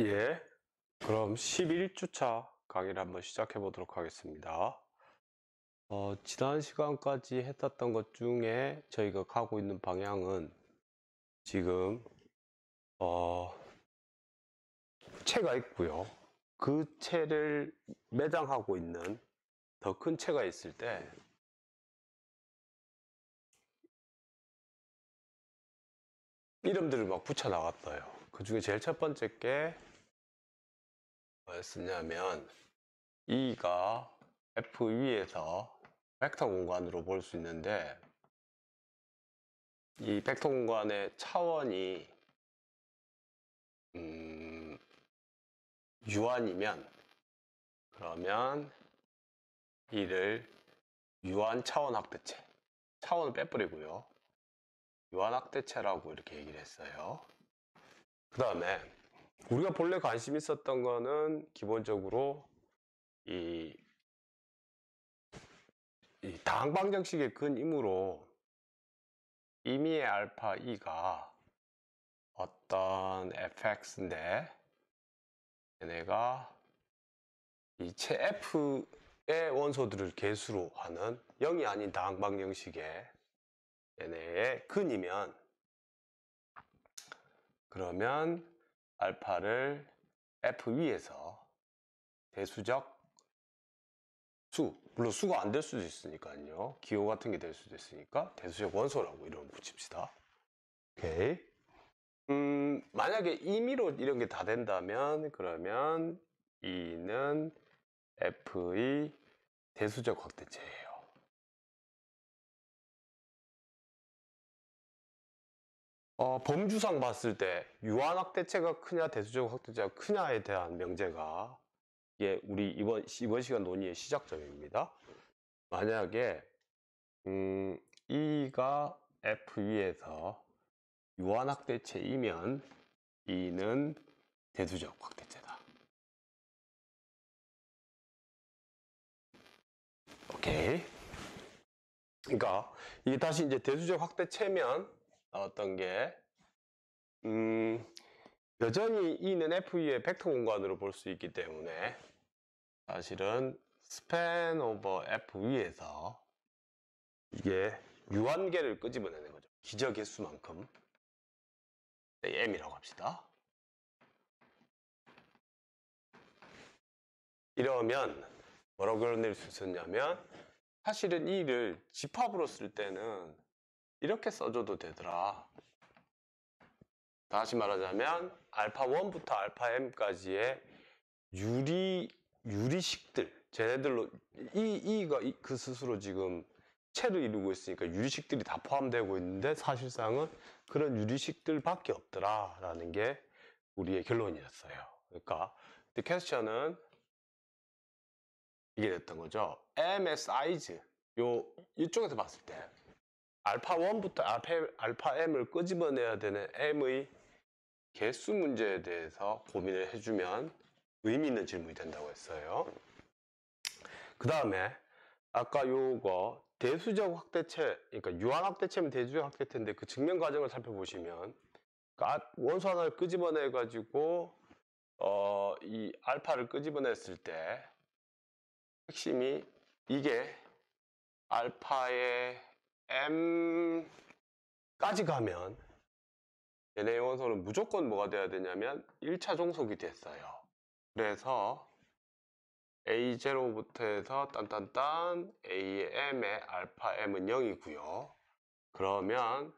예, 그럼 11주차 강의를 한번 시작해 보도록 하겠습니다. 지난 시간까지 했었던 것 중에 저희가 가고 있는 방향은 지금 채가 있고요. 그 채를 매장하고 있는 더 큰 채가 있을 때 이름들을 막 붙여 나갔어요. 그 중에 제일 첫 번째 게 뭐였었냐면 E가 F 위에서 벡터 공간으로 볼 수 있는데 이 벡터 공간의 차원이 유한이면 그러면 이를 유한 차원 확대체, 차원을 빼버리고요, 유한 확대체라고 이렇게 얘기를 했어요. 그 다음에 우리가 본래 관심 있었던 거는 기본적으로 이 다항방정식의 근임으로 임의의 알파 E가 어떤 fx인데 얘네가 이 채 F의 원소들을 개수로 하는 0이 아닌 다항방정식의 얘네의 근이면 그러면 알파를 F 위에서 대수적 수, 물론 수가 안 될 수도 있으니까요. 기호 같은 게 될 수도 있으니까 대수적 원소라고 이름 붙입시다. 오케이. 만약에 임의로 이런 게 다 된다면 그러면 E는 F의 대수적 확대체예요. 범주상 봤을 때 유한 확대체가 크냐 대수적 확대체가 크냐에 대한 명제가 이게 우리 이번 시간 논의의 시작점입니다. 만약에 E가 F 위에서 유한 확대체이면 E는 대수적 확대체다. 오케이. 그러니까 이게 다시 이제 대수적 확대체면 어떤 게 여전히 E는 F 위의 벡터 공간으로 볼 수 있기 때문에 사실은 스팬 오버 F 위에서 이게 유한계를 끄집어내는 거죠. 기저 개수만큼 M이라고 합시다. 이러면 뭐라고 그려낼 수 있었냐면 사실은 E를 집합으로 쓸 때는 이렇게 써줘도 되더라. 다시 말하자면 알파 1부터 알파 m까지의 유리식들, 쟤네들로 E가 그 스스로 지금 채를 이루고 있으니까 유리식들이 다 포함되고 있는데 사실상은 그런 유리식들밖에 없더라라는 게 우리의 결론이었어요. 그러니까 the question은 이게 됐던 거죠. M의 사이즈, 이쪽에서 봤을 때 알파 1부터 알파 m을 끄집어내야 되는 m의 개수 문제에 대해서 고민을 해주면 의미 있는 질문이 된다고 했어요. 그 다음에 아까 요거 대수적 확대체, 그러니까 유한 확대체면 대수적 확대체인데 그 증명 과정을 살펴보시면 원소 하나를 끄집어내 가지고 이 알파를 끄집어냈을 때 핵심이 이게 알파의 m까지 가면 얘네 원소는 무조건 뭐가 돼야 되냐면 1차 종속이 됐어요. 그래서 A0부터 해서 딴딴딴 AM의 알파 M은 0이고요. 그러면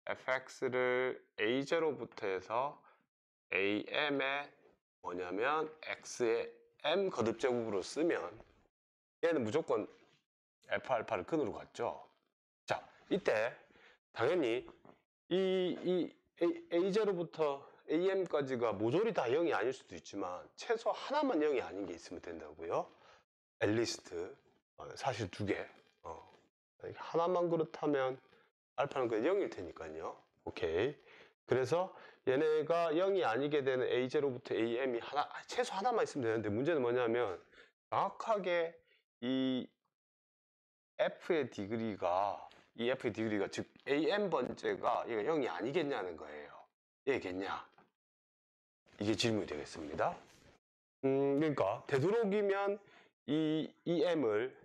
fx를 A0부터 해서 AM의 뭐냐면 x의 M 거듭제곱으로 쓰면 얘는 무조건 F알파를 근으로 갔죠. 자, 이때 당연히 이 A0부터 AM까지가 모조리 다 0이 아닐 수도 있지만 최소 하나만 0이 아닌 게 있으면 된다고요. 앨리스트 사실 두 개. 하나만 그렇다면 알파는 그냥 0일 테니까요. 오케이. 그래서 얘네가 0이 아니게 되는 A0부터 AM이 최소 하나만 있으면 되는데 문제는 뭐냐면 정확하게 이 F의 디그리가 즉 AM 번째가 얘가 0이 아니겠냐는 거예요. 얘겠냐? 이게 질문이 되겠습니다. 그러니까 되도록이면 이 M을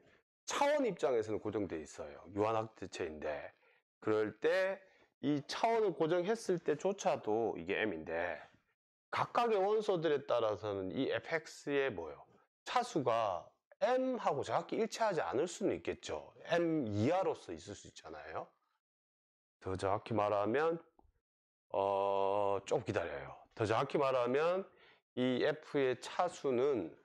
차원 입장에서는 고정되어 있어요. 유한학대체인데 그럴 때 이 차원을 고정했을 때조차도 이게 M인데 각각의 원소들에 따라서는 이 fx의 뭐요? 차수가 M하고 정확히 일치하지 않을 수는 있겠죠. M 이하로서 있을 수 있잖아요. 더 정확히 말하면 좀 기다려요. 더 정확히 말하면 이 F의 차수는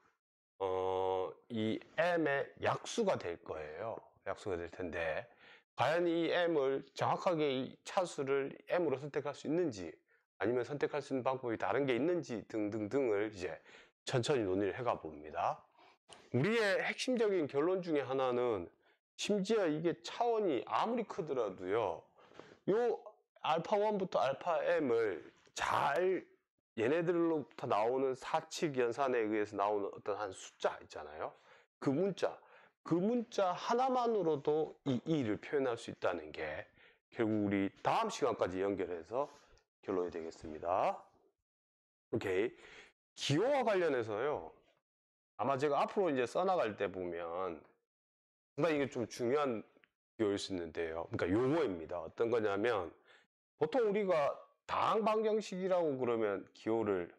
이 M의 약수가 될 거예요. 약수가 될 텐데 과연 이 M을 정확하게 이 차수를 M으로 선택할 수 있는지 아니면 선택할 수 있는 방법이 다른 게 있는지 등등등을 이제 천천히 논의를 해가 봅니다. 우리의 핵심적인 결론 중에 하나는 심지어 이게 차원이 아무리 크더라도요. 요 알파 1부터 알파 m을 잘 얘네들로부터 나오는 사칙 연산에 의해서 나오는 어떤 한 숫자 있잖아요. 그 문자 하나만으로도 이 E를 표현할 수 있다는 게 결국 우리 다음 시간까지 연결해서 결론이 되겠습니다. 오케이. 기호와 관련해서요. 아마 제가 앞으로 이제 써나갈 때 보면 상당히 이게 좀 중요한 기호일 수 있는데요. 그러니까 용어입니다. 어떤 거냐면 보통 우리가 다항 방정식이라고 그러면 기호를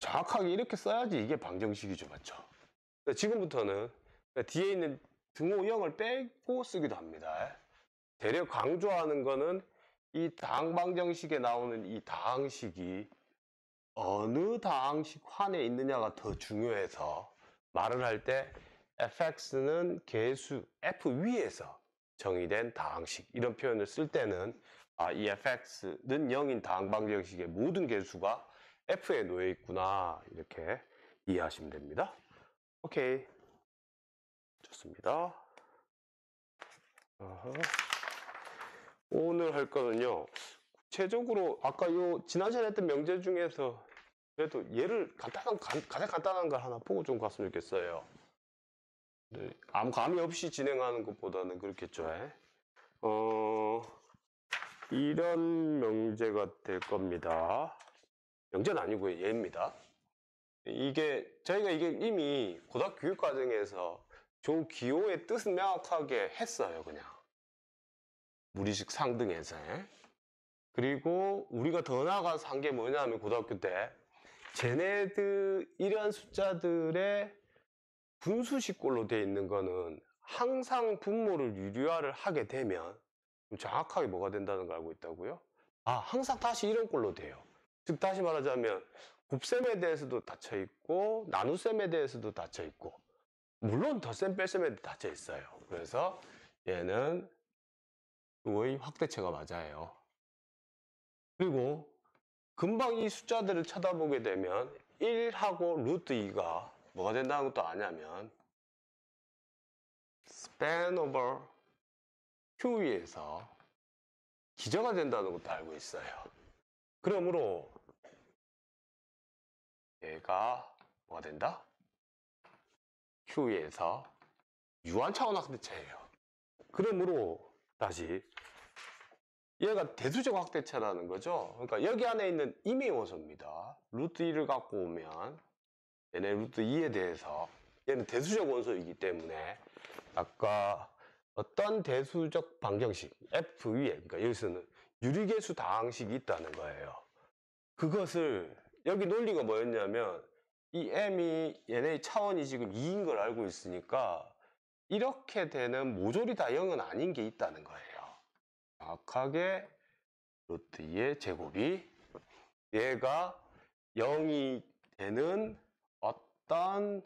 정확하게 이렇게 써야지 이게 방정식이죠. 맞죠? 지금부터는 뒤에 있는 등호형을 빼고 쓰기도 합니다. 대략 강조하는 거는 이 다항 방정식에 나오는 이 다항식이 어느 다항식 환에 있느냐가 더 중요해서 말을 할 때 fx는 계수 f 위에서 정의된 다항식 이런 표현을 쓸 때는 이 fx는 0인 다항 방정식의 모든 계수가 f에 놓여 있구나 이렇게 이해하시면 됩니다. 오케이, 좋습니다. 오늘 할 거는요. 구체적으로 아까 요 지난 시간에 했던 명제 중에서 그래도 얘를 가장 간단한 걸 하나 보고 좀 갔으면 좋겠어요. 네, 아무 감이 없이 진행하는 것보다는 그렇겠죠. 이런 명제가 될 겁니다. 명제는 아니고요, 얘입니다. 저희가 이게 이미 고등학교 교육과정에서 조 기호의 뜻은 명확하게 했어요, 그냥. 무리식 상등에서. 그리고 우리가 더 나아가서 한 게 뭐냐면 고등학교 때 쟤네들 이런 숫자들의 분수식꼴로 되어 있는 거는 항상 분모를 유리화를 하게 되면 정확하게 뭐가 된다는 걸 알고 있다고요? 항상 다시 이런 꼴로 돼요. 즉 다시 말하자면 곱셈에 대해서도 닫혀 있고 나눗셈에 대해서도 닫혀 있고 물론 덧셈 뺄셈에도 닫혀 있어요. 그래서 얘는 의 확대체가 맞아요. 그리고 금방 이 숫자들을 쳐다보게 되면 1하고 루트 2가 뭐가 된다는 것도 아냐면 span over QE에서 기저가 된다는 것도 알고 있어요. 그러므로 얘가 뭐가 된다? QE에서 유한차원 확대체예요. 그러므로 다시 얘가 대수적 확대체라는 거죠. 그러니까 여기 안에 있는 임의 원소입니다. 루트 2를 갖고 오면 얘네 루트 2에 대해서 얘는 대수적 원소이기 때문에 아까 어떤 대수적 방정식 F 위에 그러니까 여기서는 유리계수 다항식이 있다는 거예요. 그것을 여기 논리가 뭐였냐면 이 M이 얘네의 차원이 지금 2인 걸 알고 있으니까 이렇게 되는 모조리 다 0은 아닌 게 있다는 거예요. 정확하게 루트 2의 제곱이 얘가 0이 되는 어떤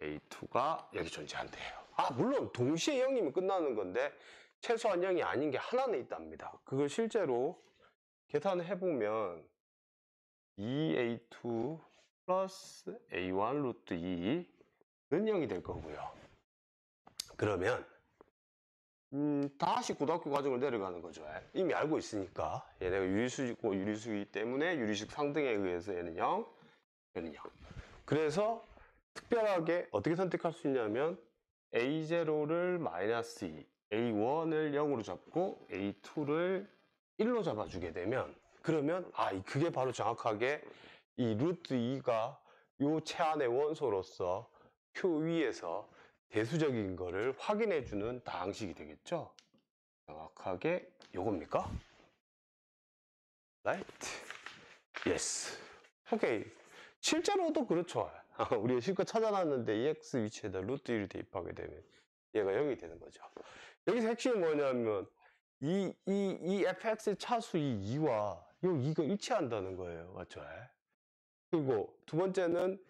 A2가 여기 존재한대요. 물론 동시에 0이면 끝나는 건데 최소한 0이 아닌 게 하나는 있답니다. 그걸 실제로 계산을 해보면 2A2 플러스 A1 루트 2는 0이 될 거고요. 그러면 다시 고등학교 과정을 내려가는 거죠. 이미 알고 있으니까 얘네가 유리수이고 유리수이기 때문에 유리식 상등에 의해서 얘는 0, 얘는 0. 그래서 특별하게 어떻게 선택할 수 있냐면 A0를 마이너스 2, A1을 0으로 잡고 A2를 1로 잡아주게 되면 그러면 그게 바로 정확하게 이 루트 2가 요 체안의 원소로서 표 위에서 대수적인 거를 확인해주는 다항식이 되겠죠. 정확하게 요겁니까? Right? Yes. 오케이. 실제로도 그렇죠. 우리가 실컷 찾아놨는데 이 x 위치에다 루트 1을 대입하게 되면 얘가 0이 되는 거죠. 여기서 핵심이 뭐냐면 이 fx의 차수 이 2와 이 2가 일치한다는 거예요. 맞죠? 그리고 두 번째는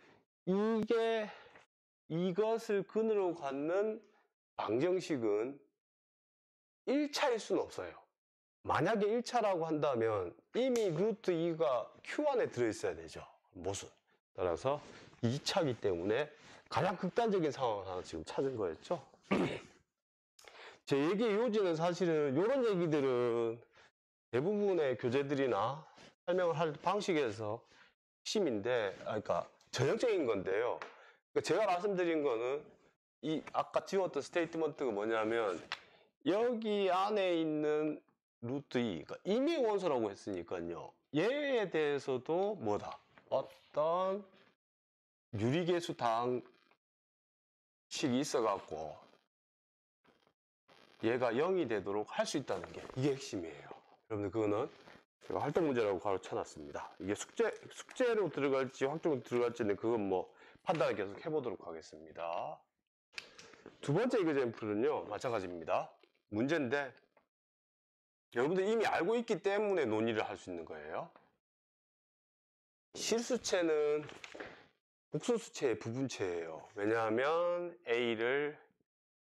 이것을 근으로 갖는 방정식은 1차일 수는 없어요. 만약에 1차라고 한다면 이미 루트 2가 Q 안에 들어있어야 되죠. 모순. 따라서 2차이기 때문에 가장 극단적인 상황을 하나 지금 찾은 거였죠. 제 얘기의 요지는 사실은 이런 얘기들은 대부분의 교재들이나 설명을 할 방식에서 핵심인데, 그러니까 전형적인 건데요. 그러니까 제가 말씀드린 거는 이 아까 지웠던 스테이트먼트가 뭐냐면 여기 안에 있는 루트 2, 그러니까 임의 원소라고 했으니까요. 얘에 대해서도 뭐다? 어떤 유리계수 다항식이 있어갖고 얘가 0이 되도록 할 수 있다는 게 이게 핵심이에요. 여러분들 그거는 제가 활동 문제라고 가로쳐놨습니다. 이게 숙제로 들어갈지 확정으로 들어갈지는 그건 뭐 판단을 계속 해보도록 하겠습니다. 두 번째 이그젬플은요 마찬가지입니다. 문제인데 여러분들 이미 알고 있기 때문에 논의를 할 수 있는 거예요. 실수체는 복소수체의 부분체예요. 왜냐하면 A를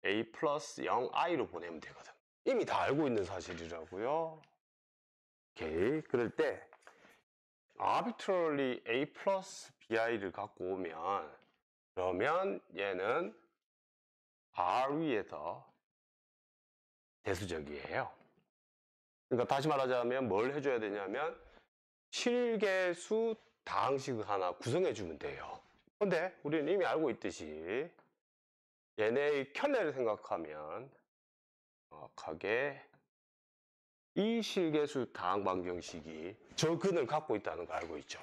A 플러스 0i로 보내면 되거든. 이미 다 알고 있는 사실이라고요. 오케이. 그럴 때 arbitrarily A 플러스 bi를 갖고 오면 그러면 얘는 R 위에서 대수적이에요. 그러니까 다시 말하자면 뭘 해줘야 되냐면 실계수 다항식을 하나 구성해주면 돼요. 근데 우리는 이미 알고 있듯이 얘네의 켤레를 생각하면 정확하게 이 실계수 다항 방정식이 저 근을 갖고 있다는 걸 알고 있죠.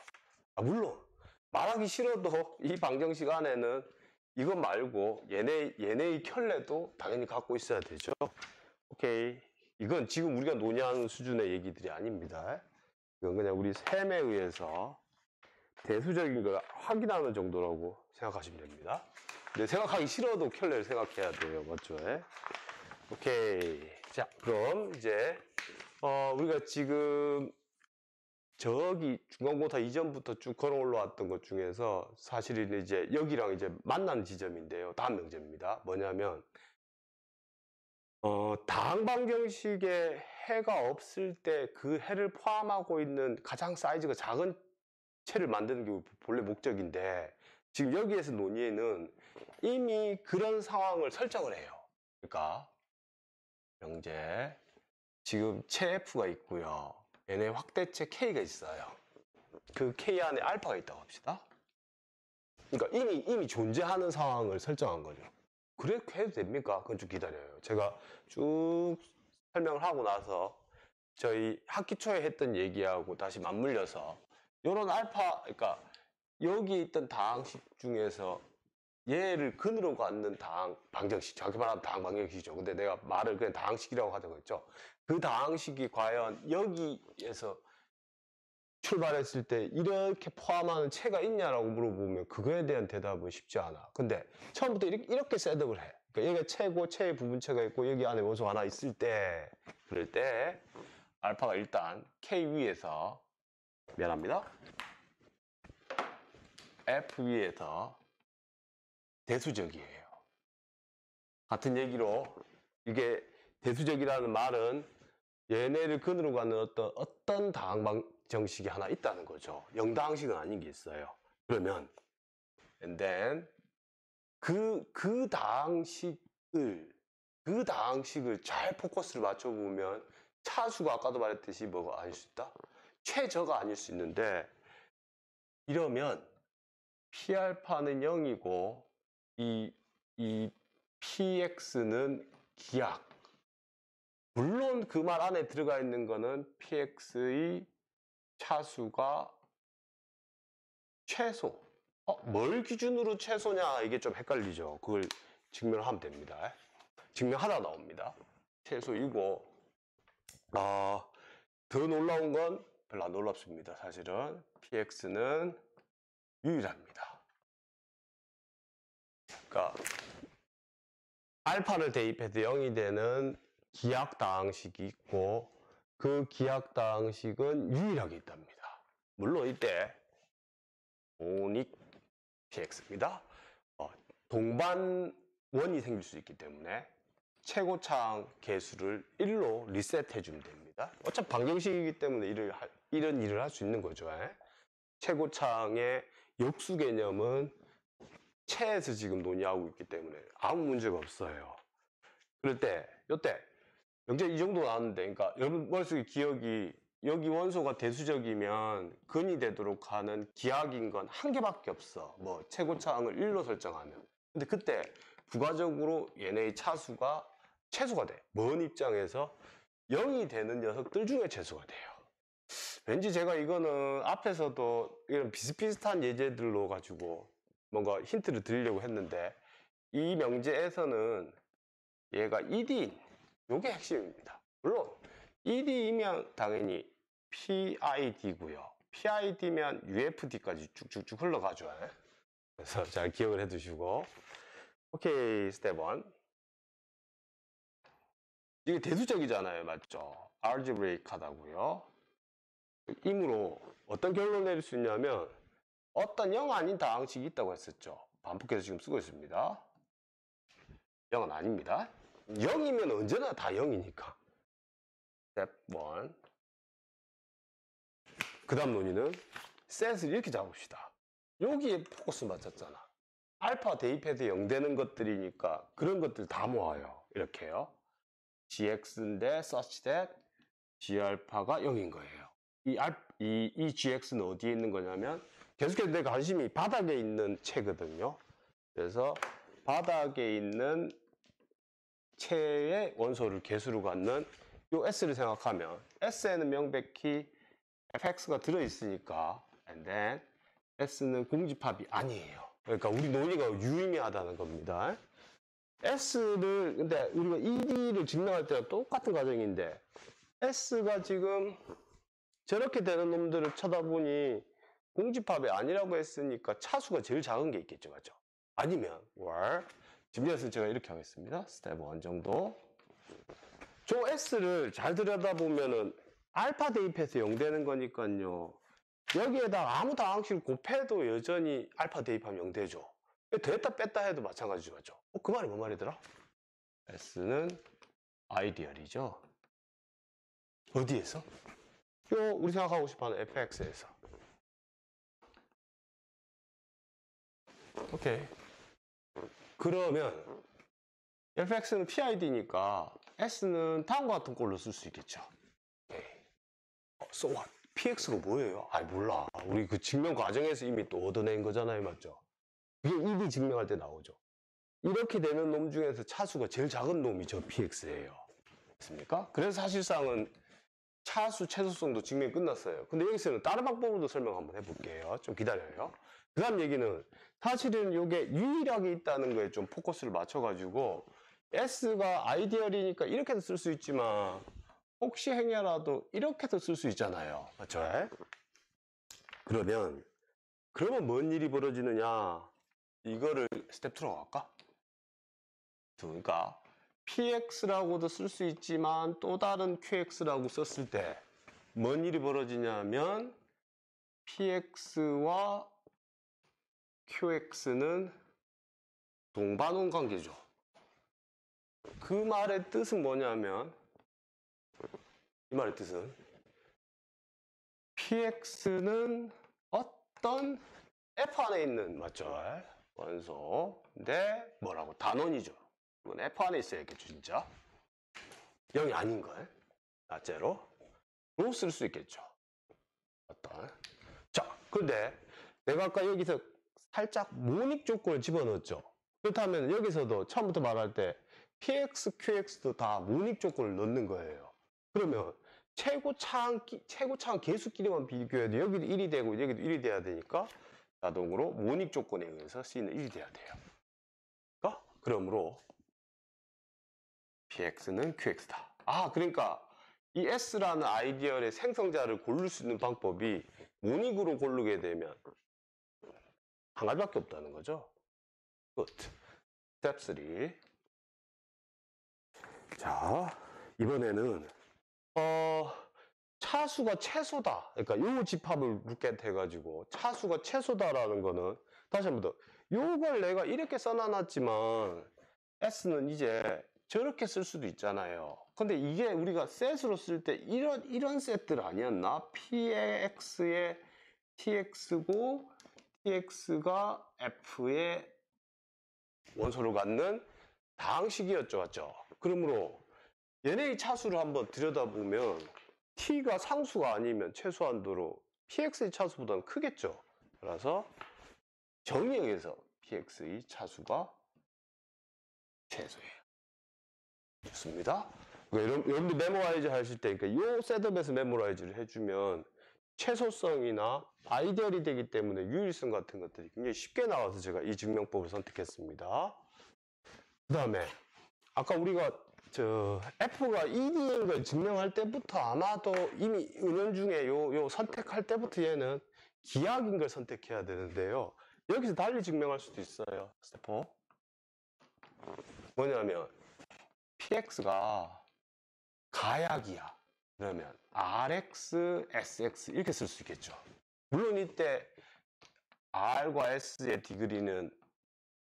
물론 말하기 싫어도 이 방정식 안에는 이것 말고 얘네의 켤레도 당연히 갖고 있어야 되죠. 오케이. 이건 지금 우리가 논의하는 수준의 얘기들이 아닙니다. 이건 그냥 우리 셈에 의해서 대수적인 걸 확인하는 정도라고 생각하시면 됩니다. 근데 생각하기 싫어도 켤레를 생각해야 돼요. 맞죠? 오케이. 자, 그럼 이제 우리가 지금 저기 중간고사 이전부터 쭉 걸어 올라왔던 것 중에서 사실은 이제 여기랑 이제 만나는 지점인데요. 다음 명제입니다. 뭐냐면 다항 방정식에 해가 없을 때 그 해를 포함하고 있는 가장 사이즈가 작은 채를 만드는 게 본래 목적인데 지금 여기에서 논의에는 이미 그런 상황을 설정을 해요. 그러니까 명제 지금 채 F가 있고요. 얘네 확대체 K가 있어요. 그 K 안에 알파가 있다고 합시다. 그러니까 이미 존재하는 상황을 설정한 거죠. 그렇게 해도 됩니까? 그건 좀 기다려요. 제가 쭉 설명을 하고 나서 저희 학기 초에 했던 얘기하고 다시 맞물려서 이런 알파, 그러니까 여기 있던 다항식 중에서 얘를 근으로 갖는 다항 방정식, 정확히 말하면 다항 방정식이죠. 근데 내가 말을 그냥 다항식이라고 하자고 했죠. 그 다항식이 과연 여기에서 출발했을 때 이렇게 포함하는 체가 있냐라고 물어보면 그거에 대한 대답은 쉽지 않아. 근데 처음부터 이렇게 셋업을 해. 그러니까 여기가 체고 체의 부분체가 있고 여기 안에 원소 하나 있을 때 그럴 때 알파가 일단 K 위에서 미안합니다. F 위에서 대수적이에요. 같은 얘기로 이게 대수적이라는 말은 얘네를 근으로 가는 어떤 다항 방정식이 하나 있다는 거죠. 영다항식은 아닌 게 있어요. 그러면 and then 그 다항식을 잘 포커스를 맞춰보면 차수가 아까도 말했듯이 뭐가 아닐 수 있다? 최저가 아닐 수 있는데 이러면 P알파는 0이고 이 PX는 기하 물론 그 말 안에 들어가 있는 거는 px의 차수가 최소. 뭘 기준으로 최소냐 이게 좀 헷갈리죠. 그걸 증명하면 됩니다. 증명하다 나옵니다. 최소이고 더 놀라운 건 별로 안 놀랍습니다. 사실은 px는 유일합니다. 그러니까 알파를 대입해서 0이 되는 기하당식이 있고 그 기하당식은 유일하게 있답니다. 물론 이때 모닉 px입니다. 동반원이 생길 수 있기 때문에 최고차항 개수를 1로 리셋해 주면 됩니다. 어차피 방정식이기 때문에 이런 일을 할 수 있는 거죠. 최고차항의 역수 개념은 체에서 지금 논의하고 있기 때문에 아무 문제가 없어요. 그럴 때, 요때 영재 이 정도 나왔는데, 그러니까 여러분 머릿속에 기억이 여기 원소가 대수적이면 근이 되도록 하는 기하인 건 한 개밖에 없어. 뭐 최고차항을 1로 설정하면. 근데 그때 부가적으로 얘네의 차수가 최소가 돼. 먼 입장에서 0이 되는 녀석들 중에 최소가 돼요. 왠지 제가 이거는 앞에서도 이런 비슷비슷한 예제들로 가지고 뭔가 힌트를 드리려고 했는데 이 명제에서는 얘가 ED인 요게 핵심입니다. 물론 ED이면 당연히 PID고요. PID면 UFD까지 쭉쭉쭉 흘러가죠. 그래서 잘 기억을 해두시고 오케이, 스텝 1. 이게 대수적이잖아요. 맞죠? 알제브레이크하다고요. 이므로 어떤 결론을 내릴 수 있냐면 어떤 0 아닌 다항식이 있다고 했었죠. 반복해서 지금 쓰고 있습니다. 0은 아닙니다. 0이면 언제나 다 0이니까. 스텝 1. 그 다음 논의는 셋을 이렇게 잡읍시다. 여기에 포커스 맞췄잖아. 알파 대입해서 0 되는 것들이니까 그런 것들 다 모아요. 이렇게요. gx인데 such that g알파가 0인 거예요. 이 gx는 어디에 있는 거냐면 계속해서 내 관심이 바닥에 있는 체거든요. 그래서 바닥에 있는 체의 원소를 개수로 갖는 요 s를 생각하면 s에는 명백히 fx가 들어있으니까 and then s는 공집합이 아니에요. 그러니까 우리 논의가 유의미하다는 겁니다. S를 근데 우리가 ED를 증명할 때랑 똑같은 과정인데 S가 지금 저렇게 되는 놈들을 쳐다보니 공집합이 아니라고 했으니까 차수가 제일 작은 게 있겠죠. 맞죠? 아니면 준비해서 제가 이렇게 하겠습니다. 스텝 1 정도. 저 S를 잘 들여다보면은 알파 대입해서 0 되는 거니까요. 여기에다 아무 다항식을 곱해도 여전히 알파 대입하면 0 되죠. 됐다 뺐다 해도 마찬가지죠. 맞죠? 그 말이 뭔 말이더라? S는 아이디얼이죠. 어디에서? 요 우리 생각하고 싶어하는 fx에서. 오케이. 그러면 fx는 PID니까 S는 다음과 같은 꼴로 쓸 수 있겠죠. 오케이. So what? PX가 뭐예요? 몰라. 우리 그 증명 과정에서 이미 또 얻어낸 거잖아요. 맞죠? 그게 ED 증명할 때 나오죠. 이렇게 되는 놈 중에서 차수가 제일 작은 놈이 저 PX예요. 맞습니까? 그래서 사실상은 차수 최소성도 증명이 끝났어요. 근데 여기서는 다른 방법으로도 설명 한번 해볼게요. 좀 기다려요. 그 다음 얘기는 사실은 이게 유일하게 있다는 거에 좀 포커스를 맞춰가지고 S가 아이디얼이니까 이렇게도 쓸 수 있지만 혹시 행여라도 이렇게도 쓸 수 있잖아요. 맞죠? 그러면 뭔 일이 벌어지느냐? 이거를 스텝 2로 갈까? 그러니까 PX라고도 쓸 수 있지만 또 다른 QX라고 썼을 때 뭔 일이 벌어지냐면 PX와 QX는 동반원 관계죠. 그 말의 뜻은 뭐냐면 이 말의 뜻은 PX는 어떤 F 안에 있는 맞죠? 원소인데 뭐라고? 단원이죠. 이건 F 안에 있어야겠죠, 진짜. 0이 아닌 걸. 낫제로. 로 쓸 수 있겠죠. 어떤. 자, 근데 내가 아까 여기서 살짝 모닉 조건을 집어넣었죠. 그렇다면 여기서도 처음부터 말할 때 px, qx도 다 모닉 조건을 넣는 거예요. 그러면 최고차항 계수끼리만 비교해야 돼. 여기도 1이 되고 여기도 1이 돼야 되니까 자동으로 모닉 조건에 의해서 c는 1이 돼야 돼요. 그러므로 px는 qx다. 그러니까 이 s라는 아이디얼의 생성자를 고를 수 있는 방법이 모닉으로 고르게 되면 한 가지밖에 없다는 거죠. Good. Step 3. 자, 이번에는 차수가 최소다. 그러니까 요 집합을 룩겟 해가지고 차수가 최소다라는 거는 다시 한 번 더 요걸 내가 이렇게 써놔놨지만 s는 이제 저렇게 쓸 수도 있잖아요. 근데 이게 우리가 셋으로 쓸 때 이런 셋들 아니었나? px의 tx고 tx가 f의 원소를 갖는 다항식이었죠, 맞죠? 그러므로 얘네의 차수를 한번 들여다보면 t가 상수가 아니면 최소한도로 px의 차수보다는 크겠죠. 따라서 정의역에서 px의 차수가 최소예요. 좋습니다. 여러분들 메모라이즈 하실 때, 그러니까 이 셋업에서 메모라이즈를 해주면 최소성이나 아이디얼이 되기 때문에 유일성 같은 것들이 굉장히 쉽게 나와서 제가 이 증명법을 선택했습니다. 그 다음에 아까 우리가 F가 1인 걸 증명할 때부터 아마도 이미 은연중에 요 선택할 때부터 얘는 기하인 걸 선택해야 되는데요. 여기서 달리 증명할 수도 있어요. 스텝 4. 뭐냐면 PX가 가약이야. 그러면 RX, SX 이렇게 쓸 수 있겠죠. 물론 이때 R과 S의 디그리는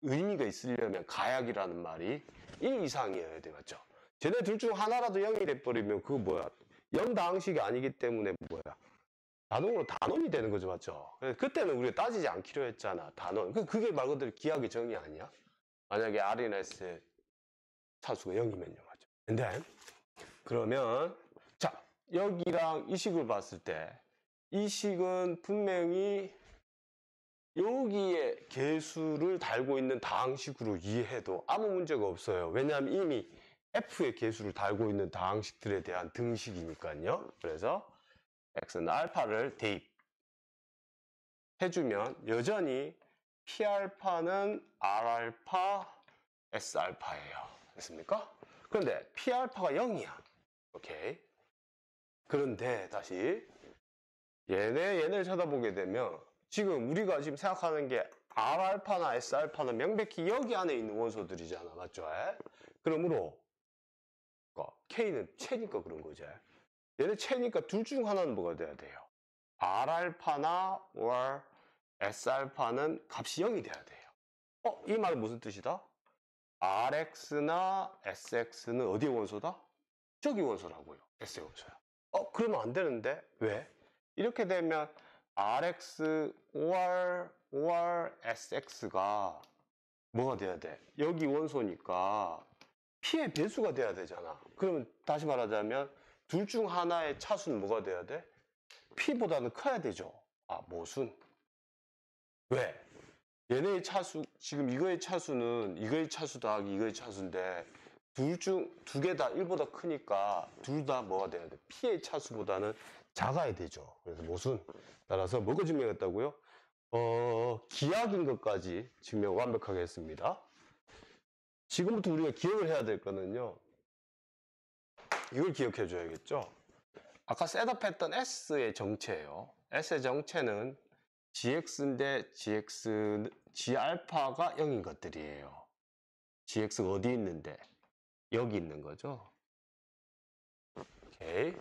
의미가 있으려면 가약이라는 말이 1 이상이어야 돼, 맞죠? 쟤네 둘 중 하나라도 0이 돼버리면 그거 뭐야? 0다항식이 아니기 때문에 뭐야? 자동으로 단원이 되는 거죠, 맞죠? 그때는 우리가 따지지 않기로 했잖아, 단원. 그게 말 그대로 기하의 정의 아니야? 만약에 R이나 S의 차수가 0이면요, 맞죠? 근데 그러면 자, 여기랑 이 식을 봤을 때 이 식은 분명히 여기에 개수를 달고 있는 다항식으로 이해해도 아무 문제가 없어요. 왜냐하면 이미 F의 개수를 달고 있는 다항식들에 대한 등식이니까요. 그래서 X는 알파를 대입해주면 여전히 P알파는 R알파, S알파예요. 됐습니까? 그런데 P알파가 0이야. 오케이. 그런데 다시 얘네를 쳐다보게 되면 지금 우리가 지금 생각하는 게 R알파나 S알파는 명백히 여기 안에 있는 원소들이잖아. 맞죠? 그러므로 K는 체니까 그런 거죠. 얘네 체니까 둘 중 하나는 뭐가 돼야 돼요? R알파나 or S알파는 값이 0이 돼야 돼요. 이 말은 무슨 뜻이다? RX나 SX는 어디의 원소다? 저기 원소라고요. S의 원소야. 그러면 안 되는데 왜? 이렇게 되면 RX or SX가 뭐가 돼야 돼? 여기 원소니까 P의 배수가 돼야 되잖아. 그러면 다시 말하자면 둘 중 하나의 차수는 뭐가 돼야 돼? P보다는 커야 되죠. 모순. 왜? 얘네의 차수, 지금 이거의 차수는 이거의 차수 더하기 이거의 차수인데 두 개 다 1보다 크니까 둘 다 뭐가 돼야 돼? P의 차수보다는 작아야 되죠. 그래서 모순. 따라서 뭐가 증명했다고요? 기하인 것까지 증명 완벽하게 했습니다. 지금부터 우리가 기억을 해야 될 거는요. 이걸 기억해 줘야겠죠. 아까 셋업했던 S의 정체예요. S의 정체는 GX인데 G알파가 0인 것들이에요. GX가 어디 있는데? 여기 있는 거죠. 오케이.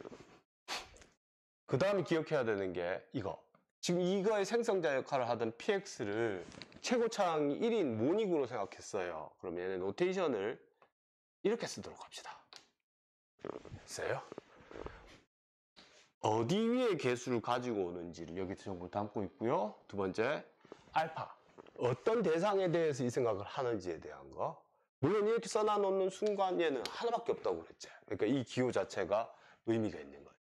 그 다음에 기억해야 되는 게 이거. 지금 이거의 생성자 역할을 하던 PX를 최고차항이 1인 모닉으로 생각했어요. 그럼 얘는 노테이션을 이렇게 쓰도록 합시다. 됐어요? 어디 위에 개수를 가지고 오는지를 여기 정보 담고 있고요. 두 번째, 알파. 어떤 대상에 대해서 이 생각을 하는지에 대한 거. 물론 이렇게 써놔놓는 순간 얘는 하나밖에 없다고 그랬지. 그러니까 이 기호 자체가 의미가 있는 거예요.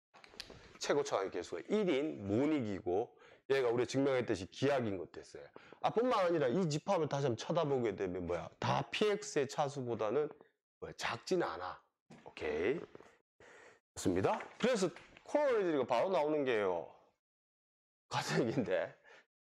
최고차항의 개수가 1인 모닉이고 얘가 우리가 증명했듯이 기하인 것도 했어요. 뿐만 아니라 이 집합을 다시 한번 쳐다보게 되면 뭐야? 다 PX의 차수보다는 작지는 않아. 오케이. 좋습니다. 그래서 코어리지가 바로 나오는 게요. 같은 얘기인데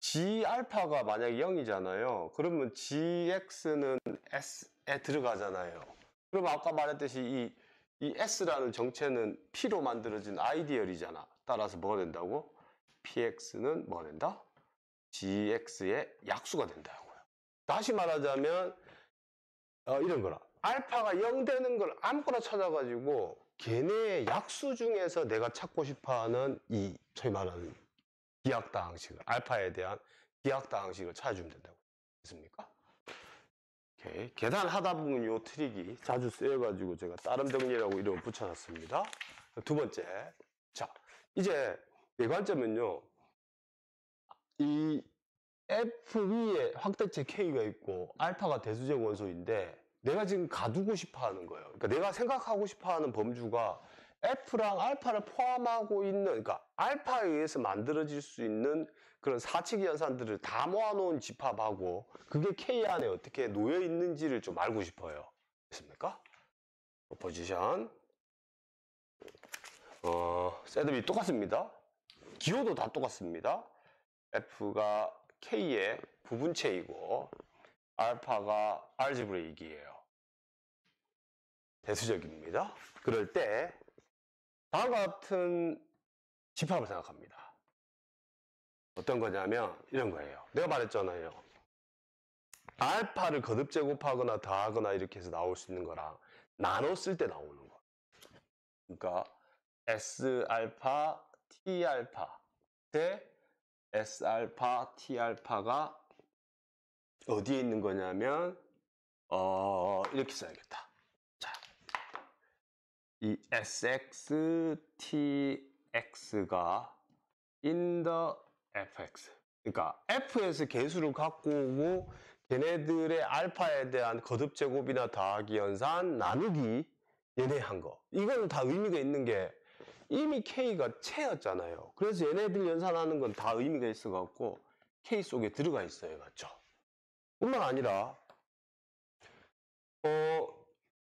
G 알파가 만약에 0이잖아요. 그러면 GX는 S에 들어가잖아요. 그러면 아까 말했듯이 이 S라는 정체는 P로 만들어진 아이디얼이잖아. 따라서 뭐가 된다고? PX는 뭐가 된다? GX의 약수가 된다고요. 다시 말하자면 이런 거라. 알파가 0 되는 걸 아무거나 찾아가지고 걔네의 약수 중에서 내가 찾고 싶어하는 이 소위 말하는 기하다항식을 알파에 대한 기하다항식을 찾아주면 된다고 했습니까? 오케이. 계산하다 보면 이 트릭이 자주 쓰여가지고 제가 따름 정리라고 이름을 붙여놨습니다. 두 번째, 자 이제 네 관점은요. 이 F 위에 확대체 K가 있고 알파가 대수적 원소인데 내가 지금 가두고 싶어 하는 거예요. 그러니까 내가 생각하고 싶어 하는 범주가 F랑 알파를 포함하고 있는, 그러니까 알파에 의해서 만들어질 수 있는 그런 사칙 연산들을 다 모아놓은 집합하고 그게 K 안에 어떻게 놓여 있는지를 좀 알고 싶어요. 됐습니까? 포지션. 셋업이 똑같습니다. 기호도 다 똑같습니다. F가 K의 부분체이고 알파가 알지브레이크예요. 대수적입니다. 그럴 때 다음과 같은 집합을 생각합니다. 어떤 거냐면 이런 거예요. 내가 말했잖아요. 알파를 거듭 제곱하거나 더하거나 이렇게 해서 나올 수 있는 거랑 나눴을 때 나오는 거. 그러니까 S알파, T알파 대 S알파, T알파가 어디에 있는 거냐면 이렇게 써야겠다. 자, 이 SX, TX가 in the FX. 그러니까 F에서 개수를 갖고 오고 걔네들의 알파에 대한 거듭 제곱이나 더하기 연산, 나누기 얘네 한 거. 이거는 다 의미가 있는 게 이미 K가 체였잖아요. 그래서 얘네들 연산하는 건 다 의미가 있어갖고 K 속에 들어가 있어요. 맞죠? 뿐만 아니라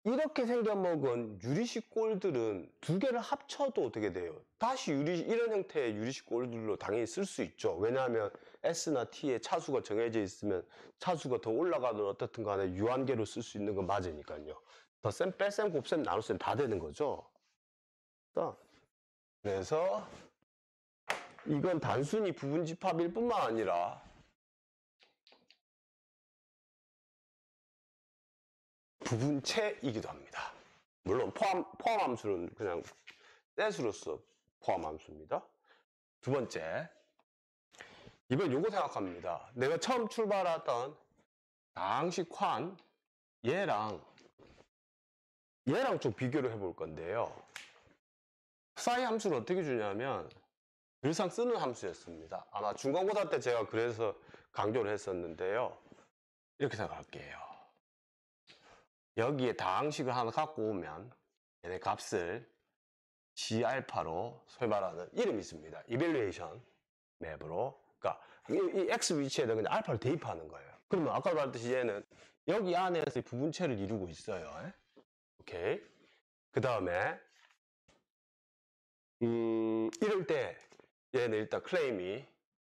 이렇게 생겨먹은 유리식 골들은 두 개를 합쳐도 어떻게 돼요? 다시 이런 형태의 유리식 골들로 당연히 쓸 수 있죠. 왜냐하면 S나 T의 차수가 정해져 있으면 차수가 더 올라가든 어떻든 간에 유한계로 쓸 수 있는 건 맞으니까요. 더셈, 뺄셈, 곱셈, 나눗셈 다 되는 거죠. 그래서 이건 단순히 부분집합일 뿐만 아니라 부분체이기도 합니다. 물론 포함함수는 그냥 셋으로서 포함함수입니다. 두 번째, 이번 요거 생각합니다. 내가 처음 출발했던 다항식 환 얘랑 좀 비교를 해볼 건데요. 사이 함수를 어떻게 주냐면 늘상 쓰는 함수였습니다. 아마 중간고사 때 제가 그래서 강조를 했었는데요. 이렇게 생각할게요. 여기에 다항식을 하나 갖고 오면 얘네 값을 G알파로 소위 말하는 이름이 있습니다. 이밸류에이션 맵으로. 그러니까 이 X 위치에다 그냥 알파를 대입하는 거예요. 그러면 아까 말했듯이 얘는 여기 안에서 부분체를 이루고 있어요. 오케이. 그 다음에 이럴 때 얘는 일단 클레임이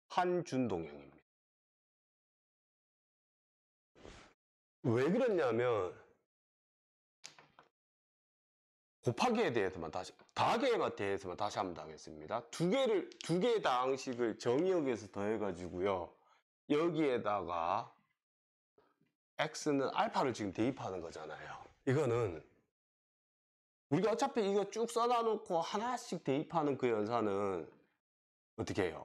한준동형입니다. 왜 그랬냐면 곱하기에 대해서만 더하기에 대해서만 다시 한번 하겠습니다. 두 개의 다항식을 정의역에서 더해가지고요. 여기에다가 X는 알파를 지금 대입하는 거잖아요. 이거는 우리가 어차피 이거 쭉 써놔놓고 하나씩 대입하는 그 연산은 어떻게 해요?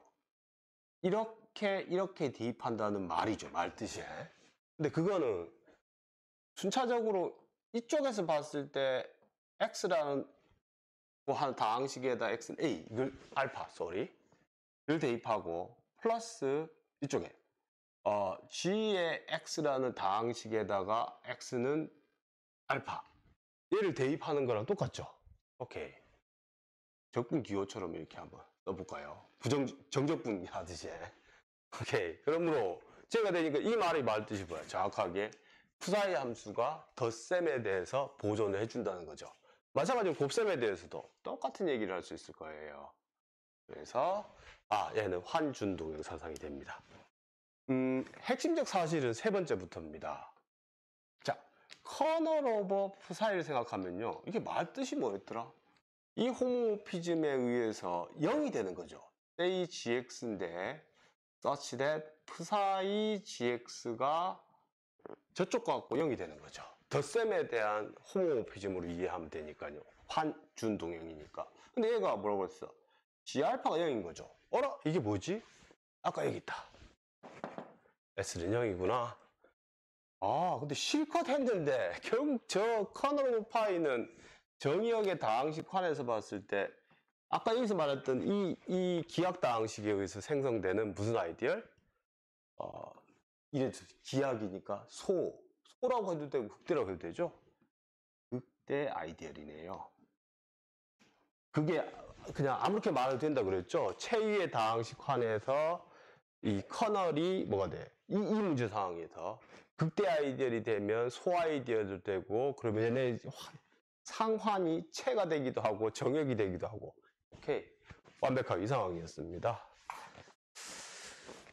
이렇게 대입한다는 말이죠. 말뜻이. 근데 그거는 순차적으로 이쪽에서 봤을 때 X라는 한 다항식에다 X는 A, 이걸 알파, 를 대입하고 플러스 이쪽에 G의 X라는 다항식에다가 X는 알파 얘를 대입하는 거랑 똑같죠? 오케이. 적분 기호처럼 이렇게 한번 써볼까요? 정적분 하듯이. 오케이. 그러므로 제가 되니까 이 말이 말 뜻이 뭐야? 정확하게 푸사이 함수가 덧셈에 대해서 보존을 해준다는 거죠. 마찬가지로 곱셈에 대해서도 똑같은 얘기를 할 수 있을 거예요. 그래서 얘는 환준동형 사상이 됩니다. 핵심적 사실은 세 번째부터입니다. 자, 커널 오버 푸사이를 생각하면요. 이게 말 뜻이 뭐였더라? 이 호모모피즘에 의해서 0이 되는 거죠. say gx인데 such that 푸사이 gx가 저쪽 거 갖고 0이 되는 거죠. 덧셈에 대한 호모모피즘으로 이해하면 되니까요. 환준동형이니까. 근데 얘가 뭐라고 했어? G알파가 0인 거죠. 어라? 이게 뭐지? 아까 여기 있다. S는 0이구나. 근데 실컷 했는데 결국 저 커널 오브 파이는 정의역의 다항식환에서 봤을 때 아까 여기서 말했던 이 기하 다항식에 의해서 생성되는 무슨 아이디얼? 이래 기하이니까 소라고 해도 되고 극대라고 해도 되죠? 극대 아이디얼이네요. 그게 그냥 아무렇게 말해도 된다 그랬죠? 최위의 다항식환에서 이 커널이 뭐가 돼? 이 문제 상황에서 극대 아이디얼이 되면 소 아이디얼도 되고 그러면 얘네 상환이 체가 되기도 하고 정역이 되기도 하고 오케이 완벽하게 이 상황이었습니다.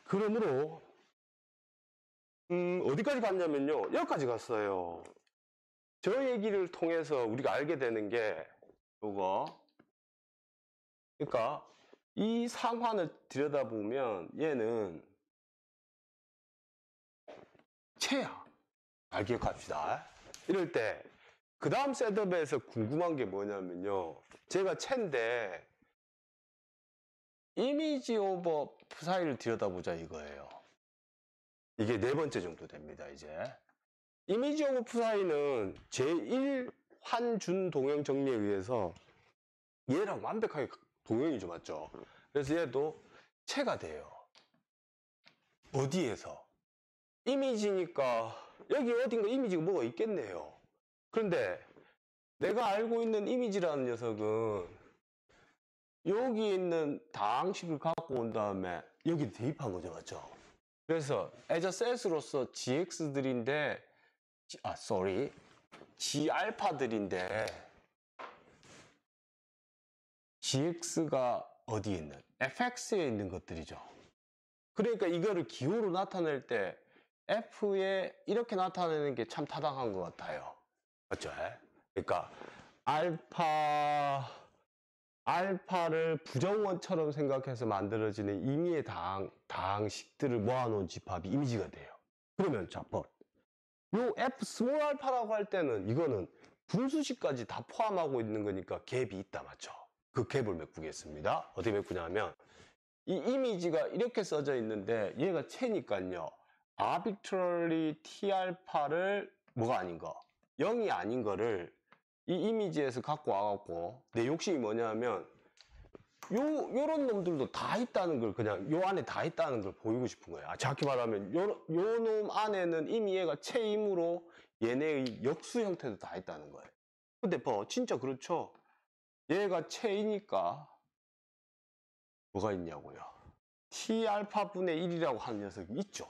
그러므로 어디까지 갔냐면요 여기까지 갔어요. 저 얘기를 통해서 우리가 알게 되는 게 요거 그러니까 이 상환을 들여다보면 얘는 체야. 잘 기억합시다. 이럴 때 그 다음 셋업에서 궁금한 게 뭐냐면요. 제가 체인데 이미지 오버 푸사이를 들여다보자 이거예요. 이게 네 번째 정도 됩니다. 이제 이미지 오버 푸사이는 제1 환준 동형 정리에 의해서 얘랑 완벽하게 동형이죠. 맞죠? 그래서 얘도 체가 돼요. 어디에서? 이미지니까 여기 어딘가 이미지가 뭐가 있겠네요. 그런데 내가 알고 있는 이미지라는 녀석은 여기 있는 다항식을 갖고 온 다음에 여기 대입한 거죠. 맞죠? 그래서 as a set으로서 gx들인데 g알파들인데 gx가 어디에 있는? fx에 있는 것들이죠. 그러니까 이거를 기호로 나타낼 때 f에 이렇게 나타내는 게 참 타당한 것 같아요. 맞죠? 그러니까 알파를 부정원처럼 생각해서 만들어지는 임의의 다항식들을 모아놓은 집합이 이미지가 돼요. 그러면 자, 요 f 스몰 알파라고 할 때는 이거는 분수식까지 다 포함하고 있는 거니까 갭이 있다. 맞죠? 그 갭을 메꾸겠습니다. 어떻게 메꾸냐면 이 이미지가 이렇게 써져 있는데 얘가 체니까요. arbitrarily T알파를 뭐가 아닌 거 0이 아닌 거를 이 이미지에서 갖고 와갖고 내 욕심이 뭐냐면 요런 놈들도 다 있다는 걸 그냥 요 안에 다 있다는 걸 보이고 싶은 거야. 정확히 말하면 요 놈 안에는 이미 얘가 체임으로 얘네의 역수 형태도 다 있다는 거예요. 근데 진짜 그렇죠. 얘가 체이니까 뭐가 있냐고요. T알파분의 1이라고 하는 녀석이 있죠.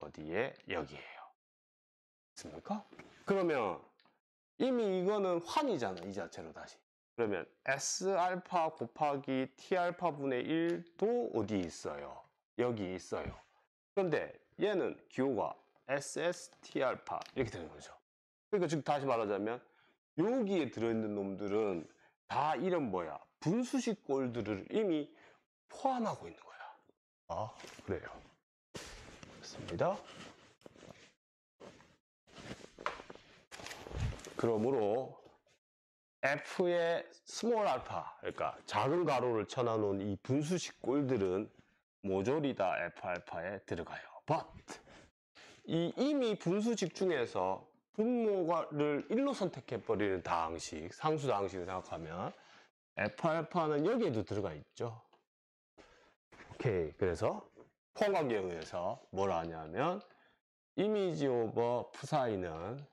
어디에? 여기에요. 있습니까? 그러면 이미 이거는 환이잖아. 이 자체로 다시. 그러면 S알파 곱하기 T알파분의 1도 어디에 있어요? 여기 있어요. 그런데 얘는 기호가 SST알파 이렇게 되는 거죠. 그러니까 즉 다시 말하자면 여기에 들어있는 놈들은 다 이름 뭐야? 분수식 꼴들을 이미 포함하고 있는 거야. 그래요. 그렇습니다. 그러므로 F의 스몰 알파, 그러니까 작은 가로를 쳐놔놓은 이 분수식 꼴들은 모조리 다 F 알파에 들어가요. But 이미 분수식 중에서 분모를 1로 선택해버리는 다항식, 상수 다항식을 생각하면 F 알파는 여기에도 들어가 있죠. 오케이. 그래서 포함관계에 의해서 뭘 하냐면 이미지 오버 푸사이는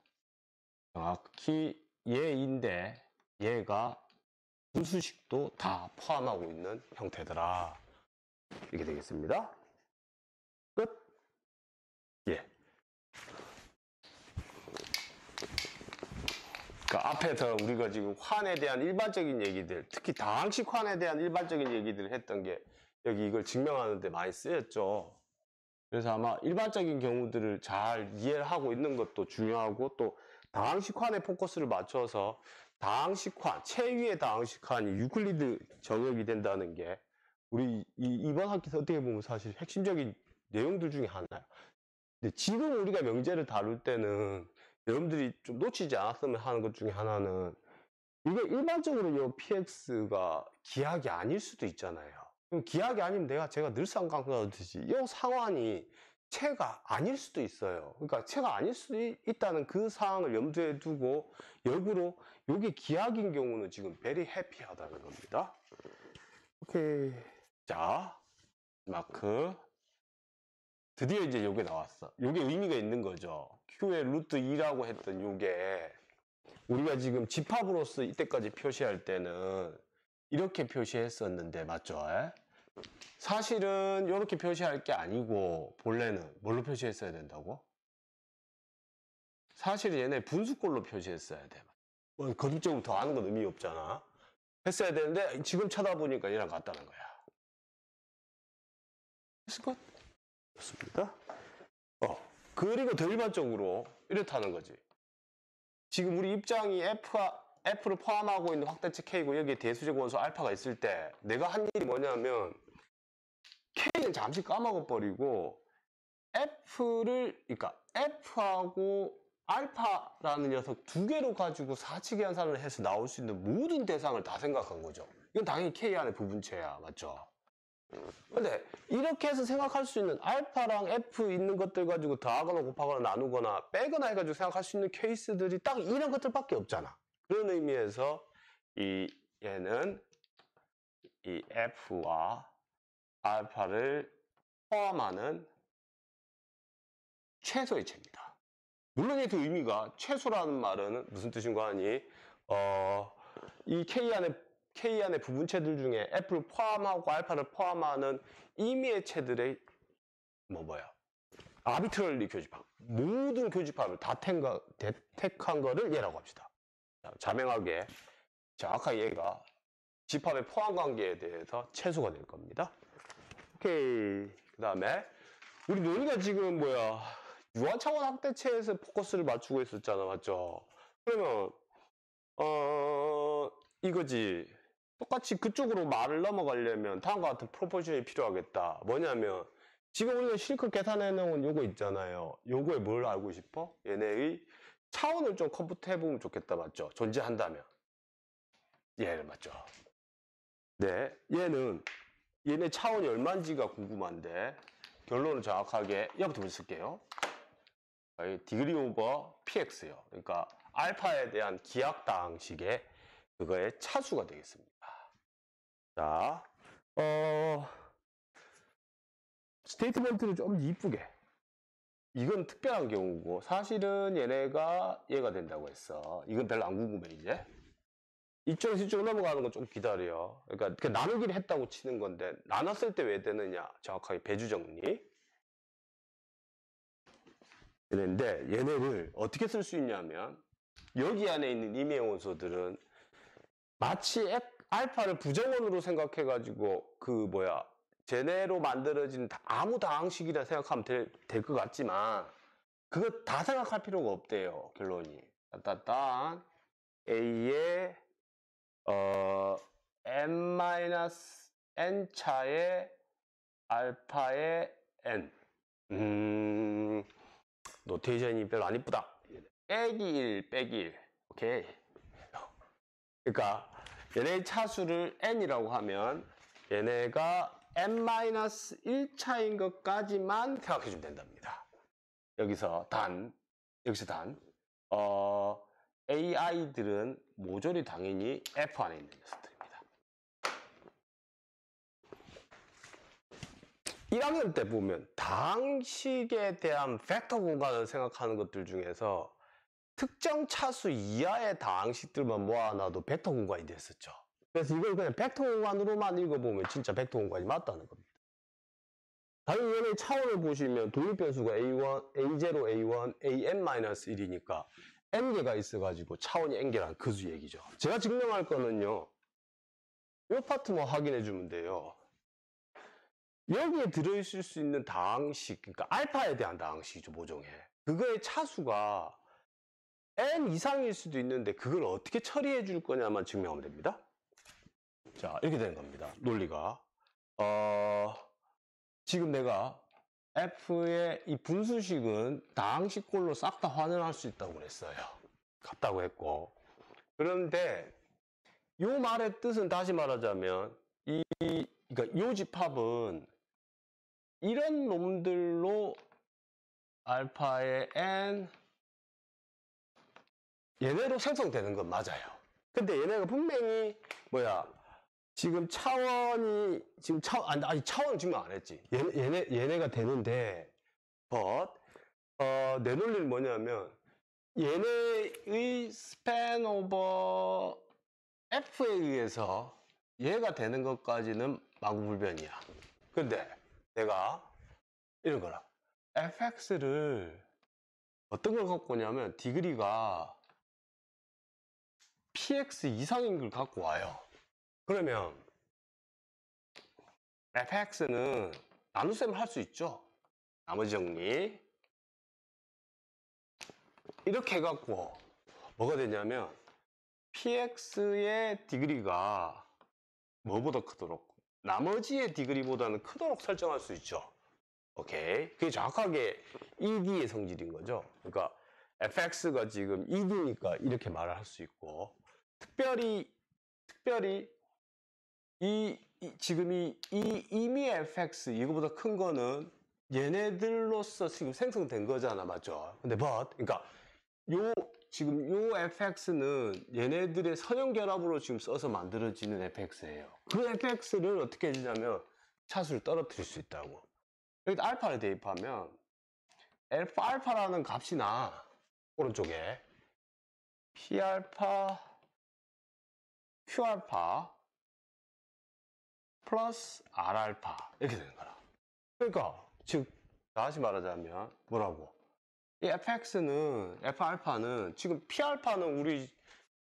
정확히 얘인데 얘가 분수식도 다 포함하고 있는 형태더라. 이렇게 되겠습니다. 끝. 예. 앞에서 우리가 지금 환에 대한 일반적인 얘기들, 특히 다항식 환에 대한 일반적인 얘기들을 했던 게 여기 이걸 증명하는 데 많이 쓰였죠. 그래서 아마 일반적인 경우들을 잘 이해를 하고 있는 것도 중요하고, 또 다항식환에 포커스를 맞춰서 다항식환, 최위의 다항식환이 유클리드 정역이 된다는 게 우리 이번 학기에서 어떻게 보면 사실 핵심적인 내용들 중에 하나예요. 근데 지금 우리가 명제를 다룰 때는 여러분들이 좀 놓치지 않았으면 하는 것 중에 하나는, 이게 일반적으로 이 PX가 기하학이 아닐 수도 있잖아요. 그럼 기하학이 아니면 제가 늘상 강조하듯이 이 상환이 체가 아닐 수도 있어요. 그러니까 체가 아닐 수 있다는 그 사항을 염두에 두고 역으로 이게 기하학인 경우는 지금 very happy하다는 겁니다. 오케이. 자, 마크. 드디어 이제 요게 나왔어. 요게 의미가 있는 거죠. Q의 루트 2라고 했던 요게 우리가 지금 집합으로서 이때까지 표시할 때는 이렇게 표시했었는데, 맞죠? 사실은 이렇게 표시할 게 아니고 본래는 뭘로 표시했어야 된다고? 사실 얘네 분수꼴로 표시했어야 돼. 거듭적으로 더 아는 건 의미 없잖아. 했어야 되는데 지금 쳐다보니까 얘랑 같다는 거야. 됐을 것? 좋습니다. 그리고 더 일반적으로 이렇다는 거지. 지금 우리 입장이 F를 포함하고 있는 확대체 K고 여기에 대수적 원소 알파가 있을 때 내가 한 일이 뭐냐면 K는 잠시 까먹어버리고 그러니까 F하고 알파라는 녀석 두 개로 가지고 사칙 연산을 해서 나올 수 있는 모든 대상을 다 생각한 거죠. 이건 당연히 K 안의 부분체야. 맞죠? 근데 이렇게 해서 생각할 수 있는 알파랑 F 있는 것들 가지고 더하거나 곱하거나 나누거나 빼거나 해가지고 생각할 수 있는 케이스들이 딱 이런 것들밖에 없잖아. 그런 의미에서 얘는 이 F와 알파를 포함하는 최소의 체입니다. 물론 그 의미가 최소라는 말은 무슨 뜻인가 하니 이 K 안의 부분체들 중에 F를 포함하고 알파를 포함하는 임의의 체들의 아비트럴리 교집합, 모든 교집합을 다 택한 거를 얘라고 합시다. 자명하게 정확하게 얘가 집합의 포함 관계에 대해서 최소가 될 겁니다. 오케이. 그 다음에 우리 논의가 지금 유한차원 확대체에서 포커스를 맞추고 있었잖아. 맞죠? 그러면 이거지. 똑같이 그쪽으로 말을 넘어가려면 다음과 같은 프로포션이 필요하겠다. 뭐냐면 지금 우리가 실컷 계산해 놓은 요거 있잖아요. 요거에 뭘 알고 싶어? 얘네의 차원을 좀 컴퓨트 해보면 좋겠다. 맞죠? 존재한다면. 맞죠? 네, 얘네 차원이 얼마인지가 궁금한데 결론은 정확하게 이거부터 쓸게요. 디그리 오버 px요. 그러니까 알파에 대한 기하학당식의 그거의 차수가 되겠습니다. 자, 스테이트먼트를 좀 이쁘게. 이건 특별한 경우고 사실은 얘가 된다고 했어. 이건 별로 안 궁금해 이제. 이쪽에서 이쪽으로 넘어가는 건 좀 기다려. 그러니까 나누기를 했다고 치는 건데 나눴을 때 왜 되느냐. 정확하게 배주 정리. 얘네인데 얘네를 어떻게 쓸 수 있냐면 여기 안에 있는 임의 원소들은 마치 알파를 부정원으로 생각해가지고 쟤네로 만들어진 아무 다항식이라 생각하면 될 것 같지만 그거 다 생각할 필요가 없대요. 결론이. 딴 A의 n-n 차의 알파의 n. 노테이션이 별로 안 이쁘다. 빼기 1, 빼기 1. 오케이. 그러니까 얘네의 차수를 n이라고 하면 얘네가 n-1차인 것까지만 생각해 주면 된답니다. 여기서 단 AI들은 모조리 당연히 F 안에 있는 녀석들입니다. 1학년 때 보면 다항식에 대한 벡터 공간을 생각하는 것들 중에서 특정 차수 이하의 다항식들만 모아놔도 벡터 공간이 됐었죠. 그래서 이걸 그냥 벡터 공간으로만 읽어보면 진짜 벡터 공간이 맞다는 겁니다. 당연히 얘네 차원을 보시면 독립 변수가 A0, A1, AN-1이니까 n개가 있어가지고 차원이 n개라는 그 수 얘기죠. 제가 증명할 거는요. 이 파트만 확인해 주면 돼요. 여기에 들어있을 수 있는 다항식, 그러니까 알파에 대한 다항식이죠, 모종에. 그거의 차수가 n 이상일 수도 있는데 그걸 어떻게 처리해 줄 거냐만 증명하면 됩니다. 자, 이렇게 되는 겁니다. 논리가. 지금 내가 f의 이 분수식은 다항식꼴로 싹 다 환원할 수 있다고 그랬어요. 같다고 했고. 그런데 이 말의 뜻은 다시 말하자면 그러니까 이 집합은 이런 놈들로 알파의 n 얘네로 생성되는 건 맞아요. 근데 얘네가 분명히 지금 차원이 아니 차원은 증명 안 했지. 얘네가 되는데 내 논리는 뭐냐면 얘네의 스팬 오버 f에 의해서 얘가 되는 것까지는 망구불변이야. 근데 내가 이런 거라. fx를 어떤 걸 갖고 오냐면 디그리가 px 이상인 걸 갖고 와요. 그러면 fx는 나눗셈을 할 수 있죠. 나머지 정리. 이렇게 해갖고 뭐가 되냐면 px의 디그리가 뭐보다 크도록 나머지의 디그리보다는 크도록 설정할 수 있죠. 오케이. 그게 정확하게 2D의 성질인 거죠. 그러니까 fx가 지금 2D니까 이렇게 말을 할 수 있고 특별히 지금 이 이미 fx 이거보다 큰 거는 얘네들로서 지금 생성된 거잖아, 맞죠? 근데 그러니까 지금 요 fx는 얘네들의 선형결합으로 지금 써서 만들어지는 fx예요. 그 fx를 어떻게 해주냐면 차수를 떨어뜨릴 수 있다고. 여기 알파를 대입하면 알파라는 값이 나. 오른쪽에 P알파, Q알파 플러스 R알파 이렇게 되는 거라. 그러니까 즉 다시 말하자면 뭐라고? 이 F알파는 지금 P알파는 우리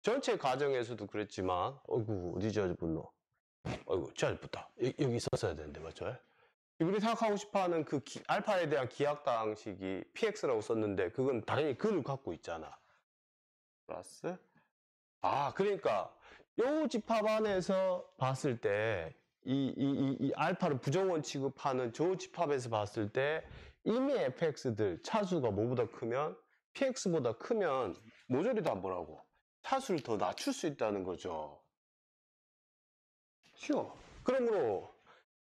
전체 가정에서도 그랬지만 어디 잘붙노? 잘붙다. 여기 있었어야 되는데 맞죠? 우리 생각하고 싶어하는 그 알파에 대한 기하당식이 px라고 썼는데 그건 당연히 근을 갖고 있잖아. 플러스 그러니까 요 집합 안에서 봤을 때 이 알파를 부정원 취급하는 저 집합에서 봤을 때 이미 fx들 차수가 뭐보다 크면 px보다 크면 모조리 다 뭐라고? 차수를 더 낮출 수 있다는 거죠. 쉬워. 그러므로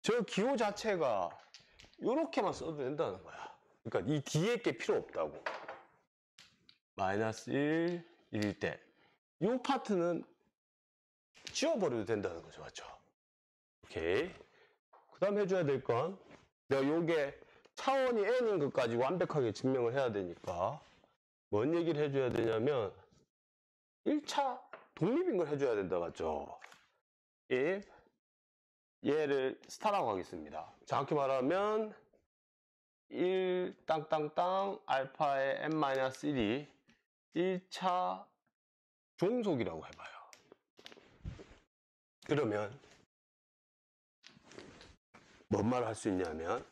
저 기호 자체가 이렇게만 써도 된다는 거야. 그러니까 이 뒤에 게 필요 없다고. 마이너스 1일 때 이 파트는 지워버려도 된다는 거죠. 맞죠? 오케이. 그 다음 해줘야 될 건 내가 요게 차원이 n인 것 가지고 완벽하게 증명을 해야 되니까 뭔 얘기를 해줘야 되냐면 1차 독립인 걸 해줘야 된다. 맞죠? if 얘를 스타라고 하겠습니다. 정확히 말하면 1 땅땅땅 알파의 n-1이 1차 종속이라고 해봐요. 그러면 뭔 말을 할 수 있냐면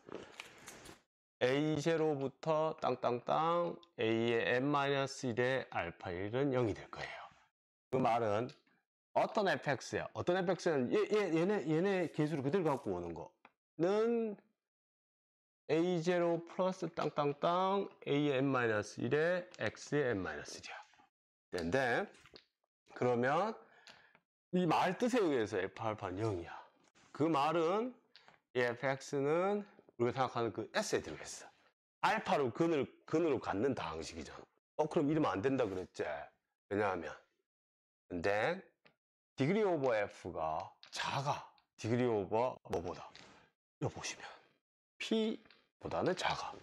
A0부터 땅땅땅 A의 n-1의 알파 1은 0이 될 거예요. 그 말은 어떤 fx야? 어떤 fx는 얘네 개수를 그대로 갖고 오는 거는 A0 플러스 땅땅땅 A의 n-1에 X의 n-1이야. 근데 그러면 이 말 뜻에 의해서 F알파는 0이야. 그 말은 이 fx는 우리가 생각하는 그 S에 들어있어. 알파로 근으로 갖는 다항식이잖아. 그럼 이러면 안 된다 그랬지. 왜냐하면 근데 디그리 오버 F가 작아. 디그리 오버 뭐보다? 이거 보시면 P보다는 작아.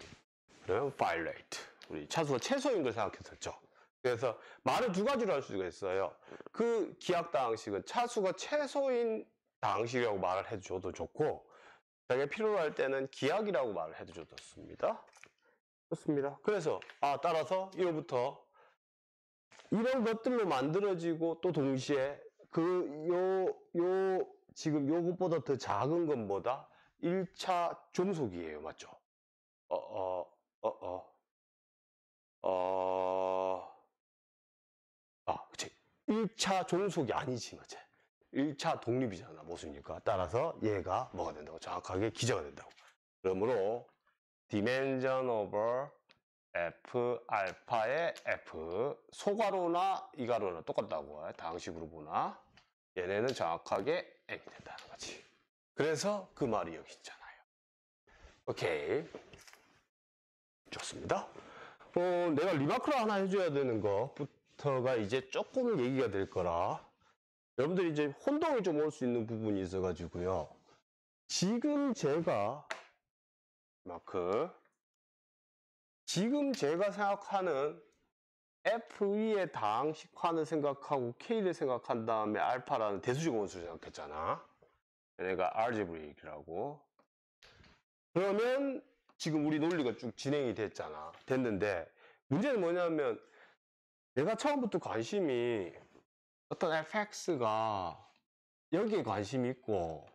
그러면 violate. 우리 차수가 최소인 걸 생각했었죠. 그래서 말을 두 가지로 할 수가 있어요. 그 기하당식은 차수가 최소인 당식이라고 말을 해줘도 좋고 자기가 필요로 할 때는 기하이라고 말을 해줘도 좋습니다. 좋습니다. 그래서 따라서 1호부터 이런 것들로 만들어지고 또 동시에 지금 요것보다 더 작은 건 뭐다? 1차 종속이에요. 맞죠? 어, 어, 어, 어, 그치. 1차 종속이 아니지, 맞지? 1차 독립이잖아, 모순이니까. 따라서 얘가 뭐가 된다고? 정확하게 기저가 된다고. 그러므로 dimension over f 알파의 f 소괄호나 이괄호나 똑같다고 해. 다항식으로 보나 얘네는 정확하게 m이 된다는 거지. 그래서 그 말이 여기 있잖아요. 오케이, 좋습니다. 내가 리마크를 하나 해줘야 되는 것부터가 이제 조금 얘기가 될 거라 여러분들이 이제 혼동이 좀 올 수 있는 부분이 있어가지고요. 지금 제가 생각하는 FE의 다항식화는 생각하고 K를 생각한 다음에 알파라는 대수직 원수를 생각했잖아. 얘네가 알제브릭이라고. 그러면 지금 우리 논리가 쭉 진행이 됐는데 문제는 뭐냐면 내가 처음부터 관심이 어떤 fx가 여기에 관심이 있고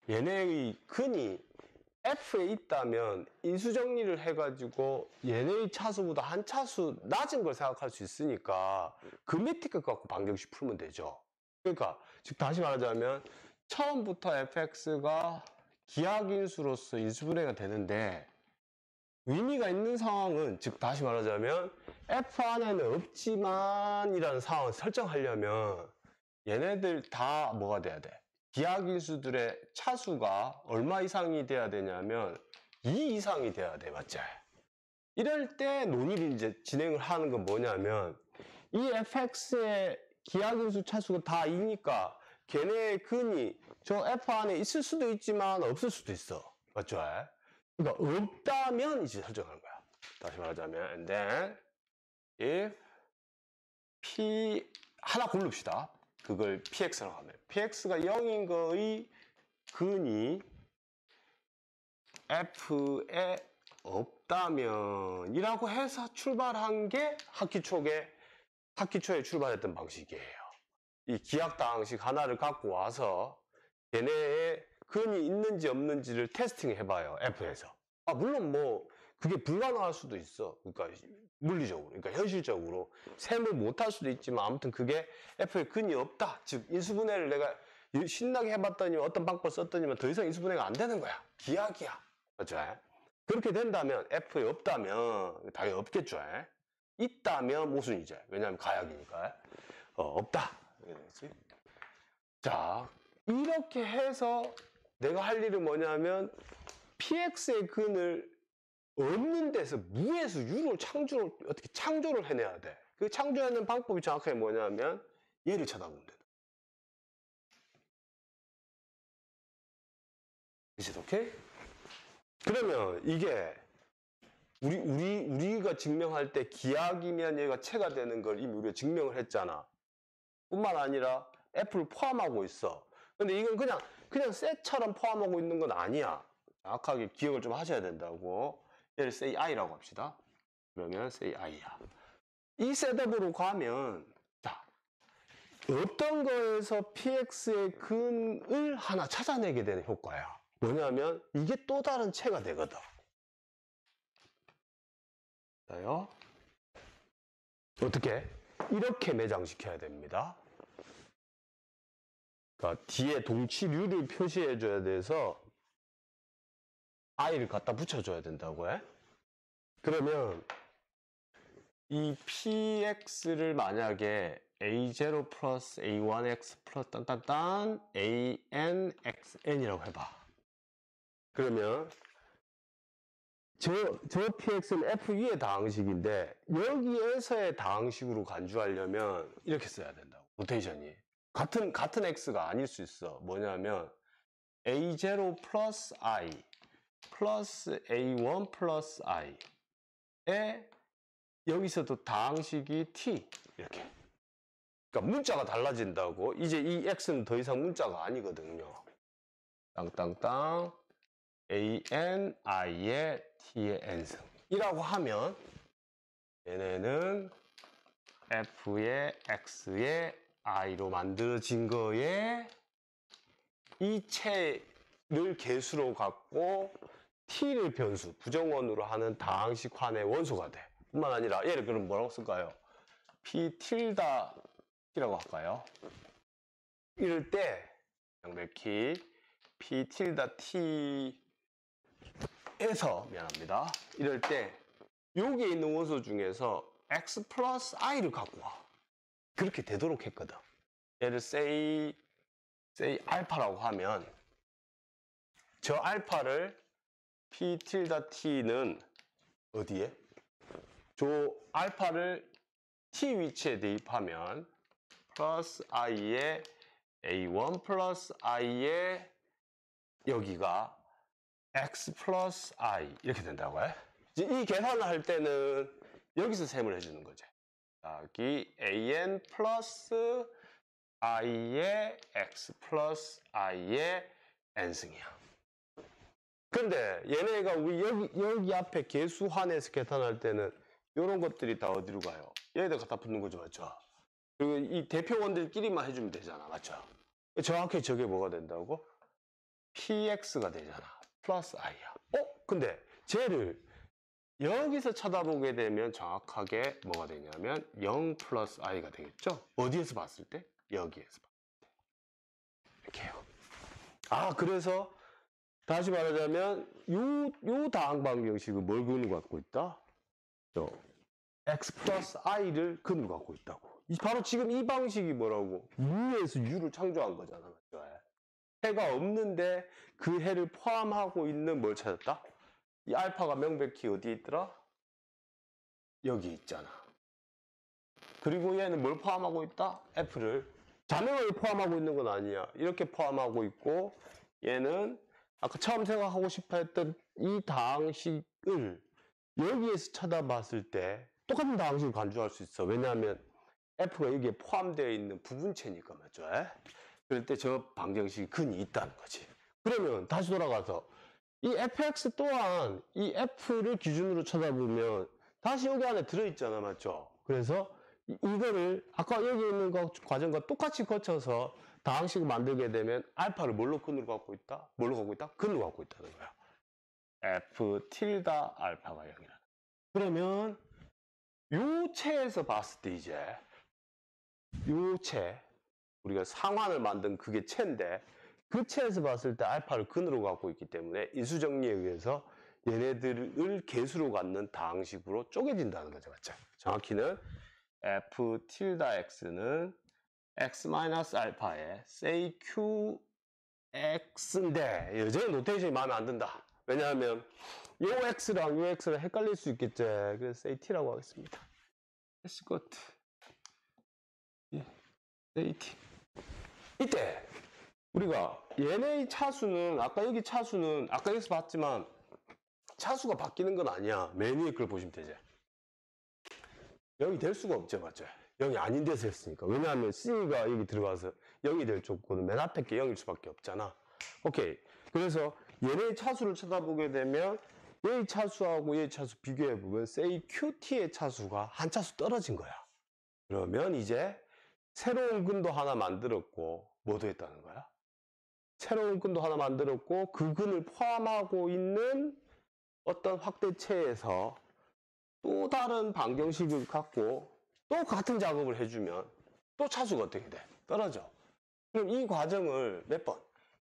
얘네의 근이 F에 있다면 인수정리를 해가지고 얘네의 차수보다 한 차수 낮은 걸 생각할 수 있으니까 그 밑에 것 갖고 반경식 풀면 되죠. 그러니까 즉 다시 말하자면 처음부터 fx가 기하인수로서 인수분해가 되는데 의미가 있는 상황은 즉 다시 말하자면 f 안에는 없지만 이라는 상황을 설정하려면 얘네들 다 뭐가 돼야 돼? 기하인수들의 차수가 얼마 이상이 돼야 되냐면 2 이상이 돼야 돼, 맞지? 이럴 때 논의를 이제 진행을 하는 건 뭐냐면 이 fx의 기하인수 차수가 다 2니까 걔네의 근이 저 f 안에 있을 수도 있지만 없을 수도 있어, 맞죠? 그러니까 없다면 이제 설정하는 거야. 다시 말하자면 and then if p 하나 고릅시다. 그걸 px라고 하면 px가 0인 거의 근이 f에 없다면 이라고 해서 출발한 게 학기 초에 출발했던 방식이에요. 이 기하다항식 하나를 갖고 와서 걔네의 근이 있는지 없는지를 테스팅 해봐요. f에서. 물론 뭐 그게 불가능할 수도 있어. 그러니까 물리적으로, 그러니까 현실적으로 셈을 못할 수도 있지만 아무튼 그게 f에 근이 없다. 즉 인수분해를 내가 신나게 해봤더니 어떤 방법을 썼더니만 더 이상 인수분해가 안 되는 거야. 기하기야. 맞죠? 그렇게 된다면 f에 없다면 당연히 없겠죠. 있다면 모순이죠. 왜냐하면 가약이니까. 없다. 자, 이렇게 해서 내가 할 일은 뭐냐면 px의 근을 없는 데서 무에서 유를 어떻게 창조를 해내야 돼. 그 창조하는 방법이 정확하게 뭐냐면 얘를 쳐다보면 돼. 이제 오케이? 그러면 이게 우리가 증명할 때 기하이면 얘가 체가 되는 걸 이미 우리가 증명을 했잖아. 뿐만 아니라 f를 포함하고 있어. 근데 이건 그냥 셋처럼 포함하고 있는 건 아니야. 정확하게 기억을 좀 하셔야 된다고. 얘를 say i라고 합시다. 그러면 say i야. 이 셋업으로 가면 자, 어떤 거에서 px의 근을 하나 찾아내게 되는 효과야. 뭐냐면 이게 또 다른 체가 되거든. 자요. 어떻게? 이렇게 매장시켜야 됩니다. 그러니까 뒤에 동치류를 표시해 줘야 돼서 i를 갖다 붙여줘야 된다고 해. 그러면 이 px를 만약에 a0 플러스 a1x 플러스 딴딴딴 anxn이라고 해봐. 그러면 저 px는 f2의 다항식인데 여기에서의 다항식으로 간주하려면 이렇게 써야 된다고. 노테이션이. 같은 x가 아닐 수 있어. 뭐냐면 a0 플러스 i 플러스 a1 플러스 i에 여기서도 다항식이 t 이렇게. 그러니까 문자가 달라진다고. 이제 이 x는 더 이상 문자가 아니거든요. 땅땅땅 an i의 t의 n승 이라고 하면 얘네는 f의 x의 i로 만들어진 거에 이 체를 개수로 갖고 t를 변수, 부정원으로 하는 다항식환의 원소가 돼. 뿐만 아니라 얘를 그럼 뭐라고 쓸까요? p 틸다 t라고 할까요? 이럴 때 명백히 p 틸다 t에서 미안합니다. 이럴 때 여기에 있는 원소 중에서 x 플러스 i를 갖고 와. 그렇게 되도록 했거든. 얘를 say 알파라고 하면 저 알파를 p 틸다 t는 어디에? 저 알파를 t 위치에 대입하면 플러스 i에 a1 플러스 i에 여기가 x 플러스 i 이렇게 된다고요. 이제 이 계산을 할 때는 여기서 셈을 해주는 거죠. 여기 an 플러스 i의 x 플러스 i의 n승이야. 근데 얘네가 우리 여기 앞에 계수환에서 계산할 때는 이런 것들이 다 어디로 가요? 얘네들 갖다 붙는 거죠, 맞죠? 그리고 이 대표원들끼리만 해주면 되잖아, 맞죠? 정확히 저게 뭐가 된다고? px가 되잖아. 플러스 i야. 근데 쟤를 여기서 쳐다보게 되면 정확하게 뭐가 되냐면 0 플러스 i가 되겠죠? 어디에서 봤을 때? 여기에서 봤을 때. 이렇게요. 그래서 다시 말하자면 요 다항 방정식은 뭘 근으로 갖고 있다? x 플러스 i를 근으로 갖고 있다고. 바로 지금 이 방식이 뭐라고? 무에서 u를 창조한 거잖아. 맞죠? 해가 없는데 그 해를 포함하고 있는 뭘 찾았다? 이 알파가 명백히 어디에 있더라? 여기 있잖아. 그리고 얘는 뭘 포함하고 있다? f를. 자명을 포함하고 있는 건 아니야. 이렇게 포함하고 있고 얘는 아까 처음 생각하고 싶어 했던 이 다항식을 여기에서 쳐다봤을 때 똑같은 다항식을 간주할 수 있어. 왜냐하면 f가 여기에 포함되어 있는 부분체니까 맞죠? 그럴 때 저 방정식이 근이 있다는 거지. 그러면 다시 돌아가서 이 fx 또한 이 f를 기준으로 쳐다보면 다시 여기 안에 들어있잖아, 맞죠? 그래서 이거를 아까 여기 있는 과정과 똑같이 거쳐서 다항식을 만들게 되면 알파를 뭘로 근으로 갖고 있다? 뭘로 갖고 있다? 근으로 갖고 있다는 거야. f 틸다 알파가 0이라는. 그러면 요 체에서 봤을 때 이제 요 체, 우리가 상환을 만든 그게 체인데 그 체에서 봤을 때 알파를 근으로 갖고 있기 때문에 인수정리에 의해서 얘네들을 개수로 갖는 다항식으로 쪼개진다는 거죠. 맞죠? 정확히는 f 틸다 x는 x 마이너스 알파에 say qx인데 여전히 노테이션이 마음에 안 든다. 왜냐하면 요 x랑 요 x랑 헷갈릴 수 있겠지. 그래서 say t라고 하겠습니다. s got say t. 이때 우리가 얘네의 차수는 아까 여기 차수는 아까 여기서 봤지만 차수가 바뀌는 건 아니야. 맨 위에 걸 보시면 되지. 0이 될 수가 없죠, 맞죠? 0이 아닌 데서 했으니까. 왜냐하면 C가 여기 들어가서 0이 될 조건은 맨 앞에 게 0일 수밖에 없잖아. 오케이. 그래서 얘네의 차수를 쳐다보게 되면 얘의 차수하고 얘의 차수 비교해보면 say QT의 차수가 한 차수 떨어진 거야. 그러면 이제 새로운 근도 하나 만들었고 뭐도 했다는 거야? 새로운 근도 하나 만들었고 그 근을 포함하고 있는 어떤 확대체에서 또 다른 방정식을 갖고 또 같은 작업을 해주면 또 차수가 어떻게 돼? 떨어져. 그럼 이 과정을 몇 번?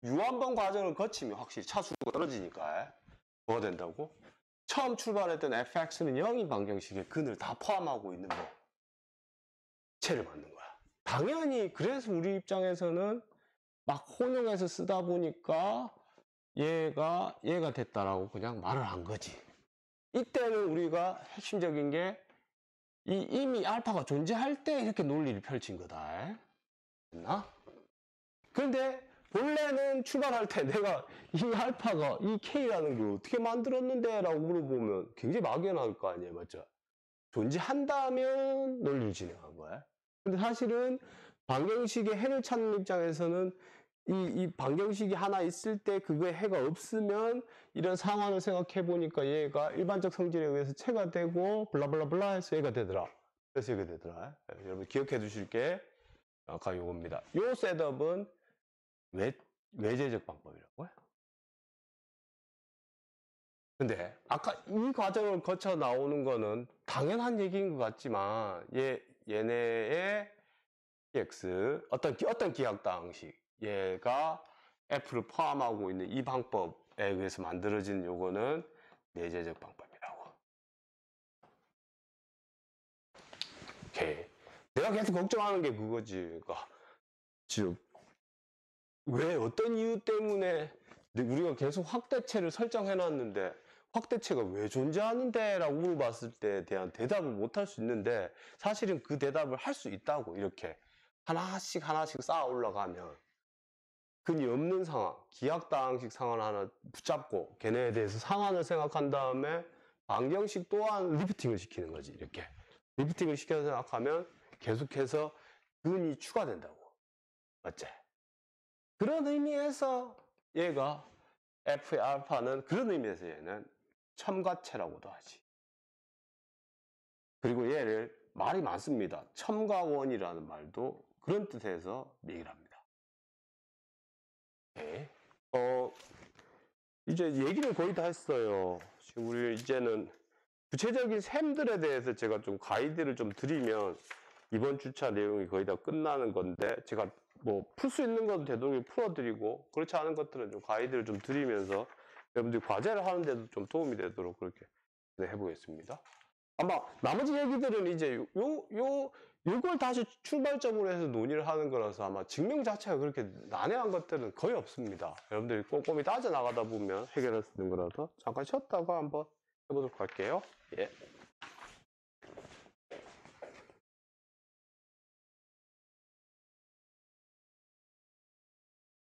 유한번 과정을 거치면 확실히 차수가 떨어지니까 뭐가 된다고? 처음 출발했던 fx는 0인 방정식의 근을 다 포함하고 있는 뭐 체를 만든 거야. 당연히 그래서 우리 입장에서는 막 혼용해서 쓰다 보니까 얘가 됐다라고 그냥 말을 한 거지. 이때는 우리가 핵심적인 게 이미 알파가 존재할 때 이렇게 논리를 펼친 거다. 됐나? 그런데 본래는 출발할 때 내가 이 알파가 이 K라는 걸 어떻게 만들었는데? 라고 물어보면 굉장히 막연할 거 아니에요. 맞죠? 존재한다면 논리를 진행한 거야. 근데 사실은 방정식의 해를 찾는 입장에서는 이 방정식이 하나 있을 때 그거에 해가 없으면 이런 상황을 생각해 보니까 얘가 일반적 성질에 의해서 체가 되고 블라블라블라 해서 얘가 되더라. 그래서 이렇게 되더라. 여러분 기억해 두실 게 아까 요겁니다. 요 셋업은 외제적 방법이라고요. 근데 아까 이 과정을 거쳐 나오는 거는 당연한 얘기인 것 같지만 얘네의 x 어떤 기하학당식 얘가 f를 포함하고 있는 이 방법에 의해서 만들어진 요거는 내재적 방법이라고. 오케이. 내가 계속 걱정하는 게 그거지. 그러니까 지금 왜 어떤 이유 때문에 우리가 계속 확대체를 설정해 놨는데 확대체가 왜 존재하는데? 라고 물어봤을 때에 대한 대답을 못 할 수 있는데 사실은 그 대답을 할 수 있다고. 이렇게 하나씩 쌓아 올라가면 근이 없는 상황, 기하학당식 상황을 하나 붙잡고 걔네에 대해서 상한을 생각한 다음에 방정식 또한 리프팅을 시키는 거지. 이렇게 리프팅을 시켜서 생각하면 계속해서 근이 추가된다고. 맞지? 그런 의미에서 얘가 F의 알파는 그런 의미에서 얘는 첨가체라고도 하지. 그리고 얘를 말이 많습니다. 첨가원이라는 말도 그런 뜻에서 얘기를 합니다. 네. 이제 얘기를 거의 다 했어요. 지금 우리 이제는 구체적인 셈들에 대해서 제가 좀 가이드를 좀 드리면 이번 주차 내용이 거의 다 끝나는 건데 제가 뭐 풀 수 있는 건 되도록 풀어드리고 그렇지 않은 것들은 좀 가이드를 좀 드리면서 여러분들이 과제를 하는데도 좀 도움이 되도록 그렇게 해보겠습니다. 아마 나머지 얘기들은 이제 요걸 다시 출발점으로 해서 논의를 하는 거라서 아마 증명 자체가 그렇게 난해한 것들은 거의 없습니다. 여러분들이 꼼꼼히 따져 나가다 보면 해결할 수 있는 거라서 잠깐 쉬었다가 한번 해보도록 할게요. 예.